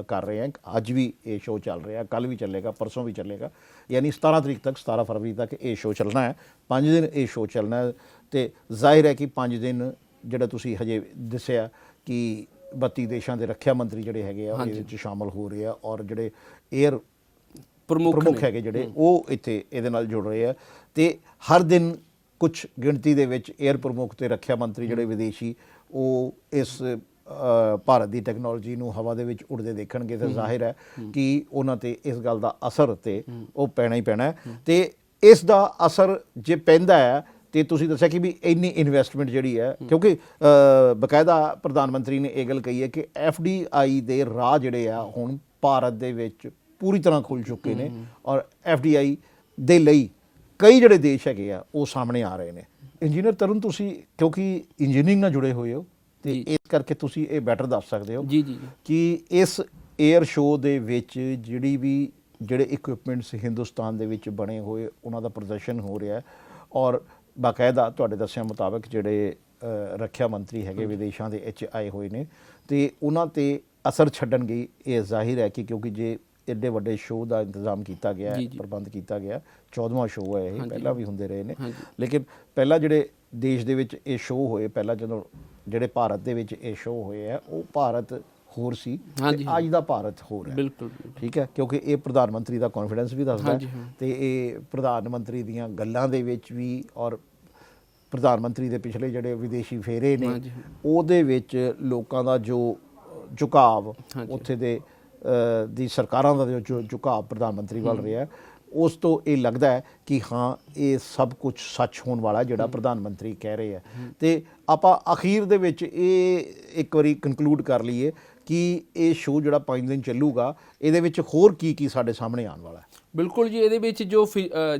Speaker 1: ਕਰ ਰਹੇ ਹਾਂ। ਅੱਜ ਵੀ ਇਹ ਸ਼ੋਅ ਚੱਲ ਰਿਹਾ ਕੱਲ ਵੀ ਚੱਲੇਗਾ ਪਰਸੋਂ ਵੀ ਚੱਲੇਗਾ ਯਾਨੀ 17 ਤਰੀਕ ਤੱਕ 17 ਫਰਵਰੀ ਤੱਕ ਇਹ ਸ਼ੋਅ ਚੱਲਣਾ ਹੈ। 5 ਦਿਨ ਇਹ ਸ਼ੋਅ ਚੱਲਣਾ ਹੈ ਤੇ ਜ਼ਾਹਿਰ ਹੈ ਕਿ 5 ਦਿਨ ਜਿਹੜਾ ਤੁਸੀਂ ਹਜੇ ਦੱਸਿਆ ਕਿ 32 ਦੇਸ਼ਾਂ ਦੇ ਰੱਖਿਆ ਮੰਤਰੀ ਜਿਹੜੇ ਹੈਗੇ ਆ ਇਹਦੇ ਵਿੱਚ ਸ਼ਾਮਲ ਹੋ ਰਹੇ ਆ ਔਰ ਜਿਹੜੇ 에ਅਰ ਪ੍ਰਮੁੱਖ ਹੈਗੇ ਜਿਹੜੇ ਉਹ ਇੱਥੇ ਇਹਦੇ ਨਾਲ ਜੁੜ ਰਹੇ ਆ ਤੇ ਹਰ ਦਿਨ ਕੁਝ ਗਿਣਤੀ ਦੇ ਵਿੱਚ 에ਅਰ ਪ੍ਰਮੁੱਖ ਤੇ ਰੱਖਿਆ ਮੰਤਰੀ ਜਿਹੜੇ ਵਿਦੇਸ਼ੀ ਉਹ ਇਸ ਭਾਰਤ ਦੀ ਟੈਕਨੋਲੋਜੀ ਨੂੰ ਹਵਾ ਦੇ ਵਿੱਚ ਉੜਦੇ ਦੇਖਣਗੇ ਤਾਂ ਜ਼ਾਹਿਰ ਹੈ ਕਿ ਉਹਨਾਂ ਤੇ ਇਸ ਗੱਲ ਦਾ ਅਸਰ ਤੇ ਉਹ ਪੈਣਾ ਹੀ ਪੈਣਾ ਹੈ ਤੇ ਇਸ ਦਾ ਅਸਰ ਜੇ ਪੈਂਦਾ ਹੈ ਤੇ ਤੁਸੀਂ ਦੱਸਿਆ ਕਿ ਵੀ ਇੰਨੀ ਇਨਵੈਸਟਮੈਂਟ ਜਿਹੜੀ ਹੈ ਕਿਉਂਕਿ ਬਕਾਇਦਾ ਪ੍ਰਧਾਨ ਮੰਤਰੀ ਨੇ ਇਹ ਗੱਲ ਕਹੀ ਹੈ ਕਿ FDI ਦੇ ਰਾਹ ਜਿਹੜੇ ਆ ਹੁਣ ਭਾਰਤ ਦੇ ਵਿੱਚ ਪੂਰੀ ਤਰ੍ਹਾਂ ਖੁੱਲ ਚੁੱਕੇ ਨੇ ਔਰ FDI ਦੇ ਲਈ ਕਈ ਜਿਹੜੇ ਦੇਸ਼ ਹੈਗੇ ਆ ਉਹ ਸਾਹਮਣੇ ਆ ਰਹੇ ਨੇ। ਇੰਜੀਨੀਅਰ ਤਰੁਣ ਤੁਸੀਂ ਕਿਉਂਕਿ ਇੰਜੀਨੀਅਰਿੰਗ ਨਾਲ ਜੁੜੇ ਹੋਏ ਹੋ ਤੇ ਇਸ ਕਰਕੇ ਤੁਸੀਂ ਇਹ ਬੈਟਰ ਦੱਸ ਸਕਦੇ ਹੋ ਕਿ ਇਸ 에ਅਰ ਸ਼ੋਅ ਦੇ ਵਿੱਚ ਜਿਹੜੇ ਇਕਵਿਪਮੈਂਟਸ ਹਿੰਦੁਸਤਾਨ ਦੇ ਵਿੱਚ ਬਣੇ ਹੋਏ ਉਹਨਾਂ ਦਾ ਪ੍ਰਦਰਸ਼ਨ ਹੋ ਰਿਹਾ ਔਰ ਬਾਕਾਇਦਾ ਤੁਹਾਡੇ ਦੱਸਿਆ ਮੁਤਾਬਕ ਜਿਹੜੇ ਰੱਖਿਆ ਮੰਤਰੀ ਹੈਗੇ ਵਿਦੇਸ਼ਾਂ ਦੇ ਆਏ ਹੋਏ ਨੇ ਤੇ ਉਹਨਾਂ ਤੇ ਅਸਰ ਛੱਡਣਗੇ ਇਹ ਜ਼ਾਹਿਰ ਹੈ ਕਿ ਕਿਉਂਕਿ ਜੇ ਐਡੇ ਵੱਡੇ ਸ਼ੋਅ ਦਾ ਇੰਤਜ਼ਾਮ ਕੀਤਾ ਗਿਆ ਪ੍ਰਬੰਧ ਕੀਤਾ ਗਿਆ 14ਵਾਂ ਸ਼ੋਅ ਹੈ ਇਹ ਪਹਿਲਾਂ ਵੀ ਹੁੰਦੇ ਰਹੇ ਨੇ ਲੇਕਿਨ ਪਹਿਲਾਂ ਜਿਹੜੇ ਦੇਸ਼ ਦੇ ਵਿੱਚ ਇਹ ਸ਼ੋਅ ਹੋਏ ਪਹਿਲਾਂ ਜਦੋਂ ਜਿਹੜੇ ਭਾਰਤ ਦੇ ਵਿੱਚ ਇਹ ਸ਼ੋਅ ਹੋਏ ਆ ਉਹ ਭਾਰਤ ਹੋਰ ਸੀ ਅੱਜ ਦਾ ਭਾਰਤ ਹੋਰ ਹੈ। ਬਿਲਕੁਲ ਠੀਕ ਹੈ ਕਿਉਂਕਿ ਇਹ ਪ੍ਰਧਾਨ ਮੰਤਰੀ ਦਾ ਕੌਨਫੀਡੈਂਸ ਵੀ ਦੱਸਦਾ ਤੇ ਇਹ ਪ੍ਰਧਾਨ ਮੰਤਰੀ ਦੀਆਂ ਗੱਲਾਂ ਦੇ ਵਿੱਚ ਵੀ ਔਰ ਪ੍ਰਧਾਨ ਮੰਤਰੀ ਦੇ ਪਿਛਲੇ ਜਿਹੜੇ ਵਿਦੇਸ਼ੀ ਫੇਰੇ ਨੇ ਉਹਦੇ ਵਿੱਚ ਲੋਕਾਂ ਦਾ ਜੋ ਝੁਕਾਵ ਉੱਥੇ ਦੇ ਦੀ ਸਰਕਾਰਾਂ ਦਾ ਜੋ ਝੁਕਾਅ ਪ੍ਰਧਾਨ ਮੰਤਰੀ ਵੱਲ ਰਿਹਾ ਉਸ ਤੋਂ ਇਹ ਲੱਗਦਾ ਹੈ ਕਿ ਹਾਂ ਇਹ ਸਭ ਕੁਝ ਸੱਚ ਹੋਣ ਵਾਲਾ ਜਿਹੜਾ ਪ੍ਰਧਾਨ ਮੰਤਰੀ ਕਹਿ ਰਹੇ ਆ ਤੇ ਆਪਾਂ ਅਖੀਰ ਦੇ ਵਿੱਚ ਇਹ ਇੱਕ ਵਾਰੀ ਕਨਕਲੂਡ ਕਰ ਲਈਏ ਕਿ ਇਹ ਸ਼ੋਅ ਜਿਹੜਾ 5 ਦਿਨ ਚੱਲੂਗਾ ਇਹਦੇ ਵਿੱਚ ਹੋਰ ਕੀ ਸਾਡੇ ਸਾਹਮਣੇ ਆਉਣ ਵਾਲਾ ਹੈ। ਬਿਲਕੁਲ
Speaker 2: ਜੀ ਇਹਦੇ ਵਿੱਚ ਜੋ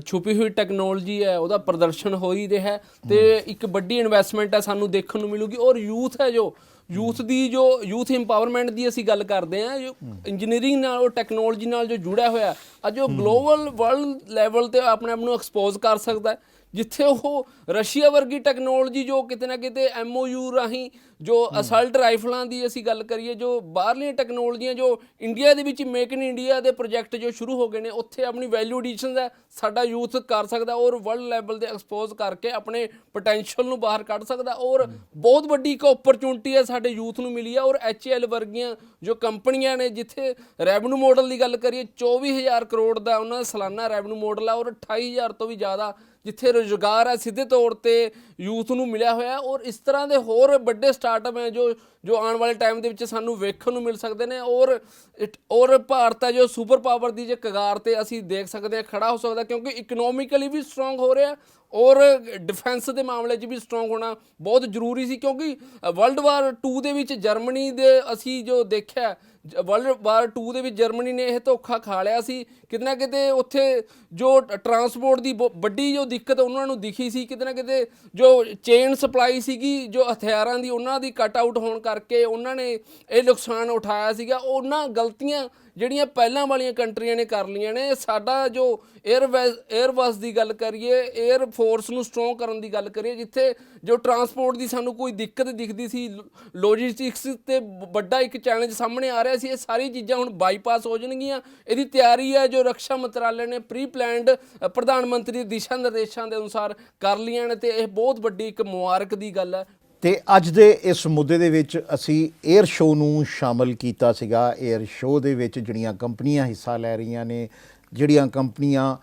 Speaker 2: ਛੁਪੀ ਹੋਈ ਟੈਕਨੋਲੋਜੀ ਹੈ ਉਹਦਾ ਪ੍ਰਦਰਸ਼ਨ ਹੋ ਹੀ ਰਿਹਾ ਤੇ ਇੱਕ ਵੱਡੀ ਇਨਵੈਸਟਮੈਂਟ ਹੈ ਸਾਨੂੰ ਦੇਖਣ ਨੂੰ ਮਿਲੂਗੀ ਔਰ ਯੂਥ ਹੈ ਜੋ ਯੂਥ ਦੀ ਜੋ ਯੂਥ ਇੰਪਾਵਰਮੈਂਟ ਦੀ ਅਸੀਂ ਗੱਲ ਕਰਦੇ ਹਾਂ ਜੋ ਇੰਜੀਨੀਅਰਿੰਗ ਨਾਲ ਉਹ ਟੈਕਨੋਲੋਜੀ ਨਾਲ ਜੋ ਜੁੜਿਆ ਹੋਇਆ ਅੱਜ ਉਹ ਗਲੋਬਲ ਵਰਲਡ ਲੈਵਲ ਤੇ ਆਪਣੇ ਆਪ ਨੂੰ ਐਕਸਪੋਜ਼ ਕਰ ਸਕਦਾ ਹੈ ਜਿੱਥੇ ਉਹ ਰਸ਼ੀਆ ਵਰਗੀ ਟੈਕਨੋਲੋਜੀ ਜੋ ਕਿਤੇ ਨਾ ਕਿਤੇ MOU ਰਾਹੀਂ ਜੋ ਅਸਲਟ ਰਾਈਫਲਾਂ ਦੀ ਅਸੀਂ ਗੱਲ ਕਰੀਏ ਜੋ ਬਾਹਰਲੀਆਂ ਟੈਕਨੋਲੋਜੀਆਂ ਜੋ ਇੰਡੀਆ ਦੇ ਵਿੱਚ ਮੇਕ ਇਨ ਇੰਡੀਆ ਦੇ ਪ੍ਰੋਜੈਕਟ ਜੋ ਸ਼ੁਰੂ ਹੋ ਗਏ ਨੇ ਉੱਥੇ ਆਪਣੀ ਵੈਲਿਊ ਐਡੀਸ਼ਨ ਹੈ ਸਾਡਾ ਯੂਥ ਕਰ ਸਕਦਾ ਔਰ ਵਰਲਡ ਲੈਵਲ ਤੇ ਐਕਸਪੋਜ਼ ਕਰਕੇ ਆਪਣੇ ਪੋਟੈਂਸ਼ੀਅਲ ਨੂੰ ਬਾਹਰ ਕੱਢ ਸਕਦਾ ਔਰ ਬਹੁਤ ਵੱਡੀ ਇੱਕ ਓਪਰਚੁਨਿਟੀ ਹੈ ਸਾਡੇ ਯੂਥ ਨੂੰ ਮਿਲੀ ਆ। ਔਰ HAL ਵਰਗੀਆਂ ਜੋ ਕੰਪਨੀਆਂ ਨੇ, ਜਿੱਥੇ ਰੈਵਨਿਊ ਮਾਡਲ ਦੀ ਗੱਲ ਕਰੀਏ 24,000 ਕਰੋੜ ਦਾ ਉਹਨਾਂ ਦਾ ਸਾਲਾਨਾ ਰੈਵਨਿਊ ਮਾਡਲ ਆ, ਔਰ 28,000 ਤੋਂ ਵੀ ਜ਼ਿਆਦਾ ਜਿੱਥੇ ਰੁਜ਼ਗਾਰ ਹੈ ਸਿੱਧੇ ਤੌਰ ਤੇ ਯੂਥ ਨੂੰ ਮਿਲਿਆ ਹੋਇਆ। ਔਰ ਇਸ ਤਰ੍ਹਾਂ ਦੇ ਹੋਰ ਵੱਡੇ ਸਟਾਰਟਅਪ ਹੈ ਜੋ ਆਉਣ ਵਾਲੇ ਟਾਈਮ ਦੇ ਵਿੱਚ ਸਾਨੂੰ ਵੇਖਣ ਨੂੰ ਮਿਲ ਸਕਦੇ ਨੇ। ਔਰ ਭਾਰਤ ਹੈ ਜੋ ਸੁਪਰ ਪਾਵਰ ਦੀ ਜੇ ਕਗਾਰ ਤੇ ਅਸੀਂ ਦੇਖ ਸਕਦੇ ਹਾਂ ਖੜਾ ਹੋ ਸਕਦਾ, ਕਿਉਂਕਿ ਇਕਨੋਮਿਕਲੀ ਵੀ ਸਟਰੋਂਗ ਹੋ ਰਿਹਾ ਔਰ ਡਿਫੈਂਸ ਦੇ ਮਾਮਲੇ 'ਚ ਵੀ ਸਟਰੋਂਗ ਹੋਣਾ ਬਹੁਤ ਜ਼ਰੂਰੀ ਸੀ। ਕਿਉਂਕਿ ਵਰਲਡ ਵਾਰ 2 ਦੇ ਵਿੱਚ ਜਰਮਨੀ ਦੇ ਅਸੀਂ ਜੋ ਦੇਖਿਆ, ਵਰਲਡ ਵਾਰ 2 ਦੇ ਵਿੱਚ ਜਰਮਨੀ ਨੇ ਇਹ ਧੋਖਾ ਖਾ ਲਿਆ ਸੀ। ਕਿਤੇ ਨਾ ਕਿਤੇ ਉੱਥੇ ਜੋ ਟਰਾਂਸਪੋਰਟ ਦੀ ਵੱਡੀ ਜੋ ਦਿੱਕਤ ਉਹਨਾਂ ਨੂੰ ਦਿਖੀ ਸੀ, ਕਿਤੇ ਨਾ ਕਿਤੇ ਜੋ ਚੇਨ ਸਪਲਾਈ ਸੀਗੀ ਜੋ ਹਥਿਆਰਾਂ ਦੀ, ਉਹਨਾਂ ਦੀ ਕੱਟ ਆਊਟ ਹੋਣ ਕਰਕੇ ਉਹਨਾਂ ਨੇ ਇਹ ਨੁਕਸਾਨ ਉਠਾਇਆ ਸੀਗਾ। ਉਹਨਾਂ ਗਲਤੀਆਂ ਜਿਹੜੀਆਂ ਪਹਿਲਾਂ ਵਾਲੀਆਂ ਕੰਟਰੀਆਂ ਨੇ ਕਰ ਲਈਆਂ ਨੇ। ਸਾਡਾ ਜੋ 에ਅਰਬਸ ਦੀ ਗੱਲ ਕਰੀਏ, 에ਅਰ ਫੋਰਸ ਨੂੰ ਸਟਰੋਂਗ ਕਰਨ ਦੀ ਗੱਲ ਕਰੀਏ, ਜਿੱਥੇ ਜੋ ਟਰਾਂਸਪੋਰਟ ਦੀ ਸਾਨੂੰ ਕੋਈ ਦਿੱਕਤ ਦਿਖਦੀ ਸੀ, ਲੌਜਿਸਟਿਕਸ ਤੇ ਵੱਡਾ ਇੱਕ ਚੈਲੰਜ ਸਾਹਮਣੇ ਆ ਰਿਹਾ ਸੀ, ਇਹ ਸਾਰੀ ਚੀਜ਼ਾਂ ਹੁਣ ਬਾਈਪਾਸ ਹੋ ਜਾਣਗੀਆਂ। ਇਹਦੀ ਤਿਆਰੀ ਹੈ ਜੋ ਰੱਖਿਆ ਮੰਤਰਾਲੇ ਨੇ ਪ੍ਰੀ ਪਲਾਨਡ ਪ੍ਰਧਾਨ ਮੰਤਰੀ ਦੇ ਦਿਸ਼ਾ ਨਿਰਦੇਸ਼ਾਂ ਦੇ ਅਨੁਸਾਰ ਕਰ ਲਈਆਂ ਨੇ, ਤੇ ਇਹ ਬਹੁਤ ਵੱਡੀ ਇੱਕ ਮੁਬਾਰਕ ਦੀ ਗੱਲ ਹੈ।
Speaker 1: ਤੇ ਅੱਜ ਦੇ ਇਸ ਮੁੱਦੇ ਦੇ ਵਿੱਚ ਅਸੀਂ 에ਅਰ ਸ਼ੋਅ ਨੂੰ ਸ਼ਾਮਲ ਕੀਤਾ ਸੀਗਾ। 에ਅਰ ਸ਼ੋਅ ਦੇ ਵਿੱਚ ਜਿਹੜੀਆਂ ਕੰਪਨੀਆਂ ਹਿੱਸਾ ਲੈ ਰਹੀਆਂ ਨੇ, ਜਿਹੜੀਆਂ ਕੰਪਨੀਆਂ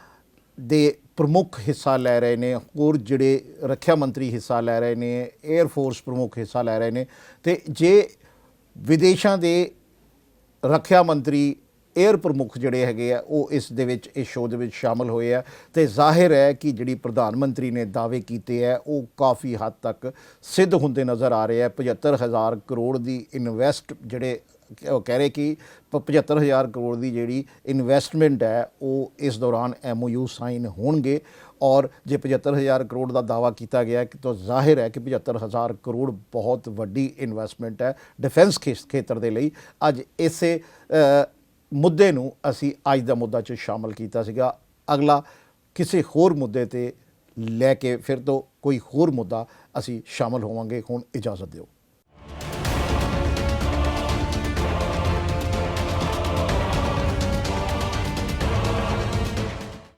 Speaker 1: ਦੇ ਪ੍ਰਮੁੱਖ ਹਿੱਸਾ ਲੈ ਰਹੇ ਨੇ, ਹੋਰ ਜਿਹੜੇ ਰੱਖਿਆ ਮੰਤਰੀ ਹਿੱਸਾ ਲੈ ਰਹੇ ਨੇ, 에ਅਰ ਫੋਰਸ ਪ੍ਰਮੁੱਖ ਹਿੱਸਾ ਲੈ ਰਹੇ ਨੇ, ਤੇ ਜੇ ਵਿਦੇਸ਼ਾਂ ਦੇ ਰੱਖਿਆ ਮੰਤਰੀ, 에ਅਰ ਪ੍ਰਮੁੱਖ ਜਿਹੜੇ ਹੈਗੇ ਆ ਉਹ ਇਸ ਦੇ ਵਿੱਚ, ਇਸ ਸ਼ੋਅ ਦੇ ਵਿੱਚ ਸ਼ਾਮਲ ਹੋਏ ਆ, ਤੇ ਜ਼ਾਹਿਰ ਹੈ ਕਿ ਜਿਹੜੀ ਪ੍ਰਧਾਨ ਮੰਤਰੀ ਨੇ ਦਾਅਵੇ ਕੀਤੇ ਹੈ ਉਹ ਕਾਫੀ ਹੱਦ ਤੱਕ ਸਿੱਧ ਹੁੰਦੇ ਨਜ਼ਰ ਆ ਰਹੇ ਆ। 75,000 ਕਰੋੜ ਦੀ ਇਨਵੈਸਟ, ਜਿਹੜੇ ਉਹ ਕਹਿ ਰਹੇ ਕਿ 75,000 ਕਰੋੜ ਦੀ ਜਿਹੜੀ ਇਨਵੈਸਟਮੈਂਟ ਹੈ ਉਹ ਇਸ ਦੌਰਾਨ MOU ਸਾਈਨ ਹੋਣਗੇ। ਔਰ ਜੇ 75,000 ਕਰੋੜ ਦਾ ਦਾਅਵਾ ਕੀਤਾ ਗਿਆ ਕਿ ਤਾਂ ਜ਼ਾਹਿਰ ਹੈ ਕਿ 75,000 ਕਰੋੜ ਬਹੁਤ ਵੱਡੀ ਇਨਵੈਸਟਮੈਂਟ ਹੈ ਡਿਫੈਂਸ ਖੇਤਰ ਦੇ ਲਈ। ਅੱਜ ਇਸੇ ਮੁੱਦੇ ਨੂੰ ਅਸੀਂ ਅੱਜ ਦਾ ਮੁੱਦਾ 'ਚ ਸ਼ਾਮਲ ਕੀਤਾ ਸੀਗਾ। ਅਗਲਾ ਕਿਸੇ ਹੋਰ ਮੁੱਦੇ ਤੇ ਲੈ ਕੇ ਫਿਰ ਤੋਂ ਕੋਈ ਹੋਰ ਮੁੱਦਾ ਅਸੀਂ ਸ਼ਾਮਲ ਹੋਵਾਂਗੇ। ਹੁਣ ਇਜਾਜ਼ਤ ਦਿਓ।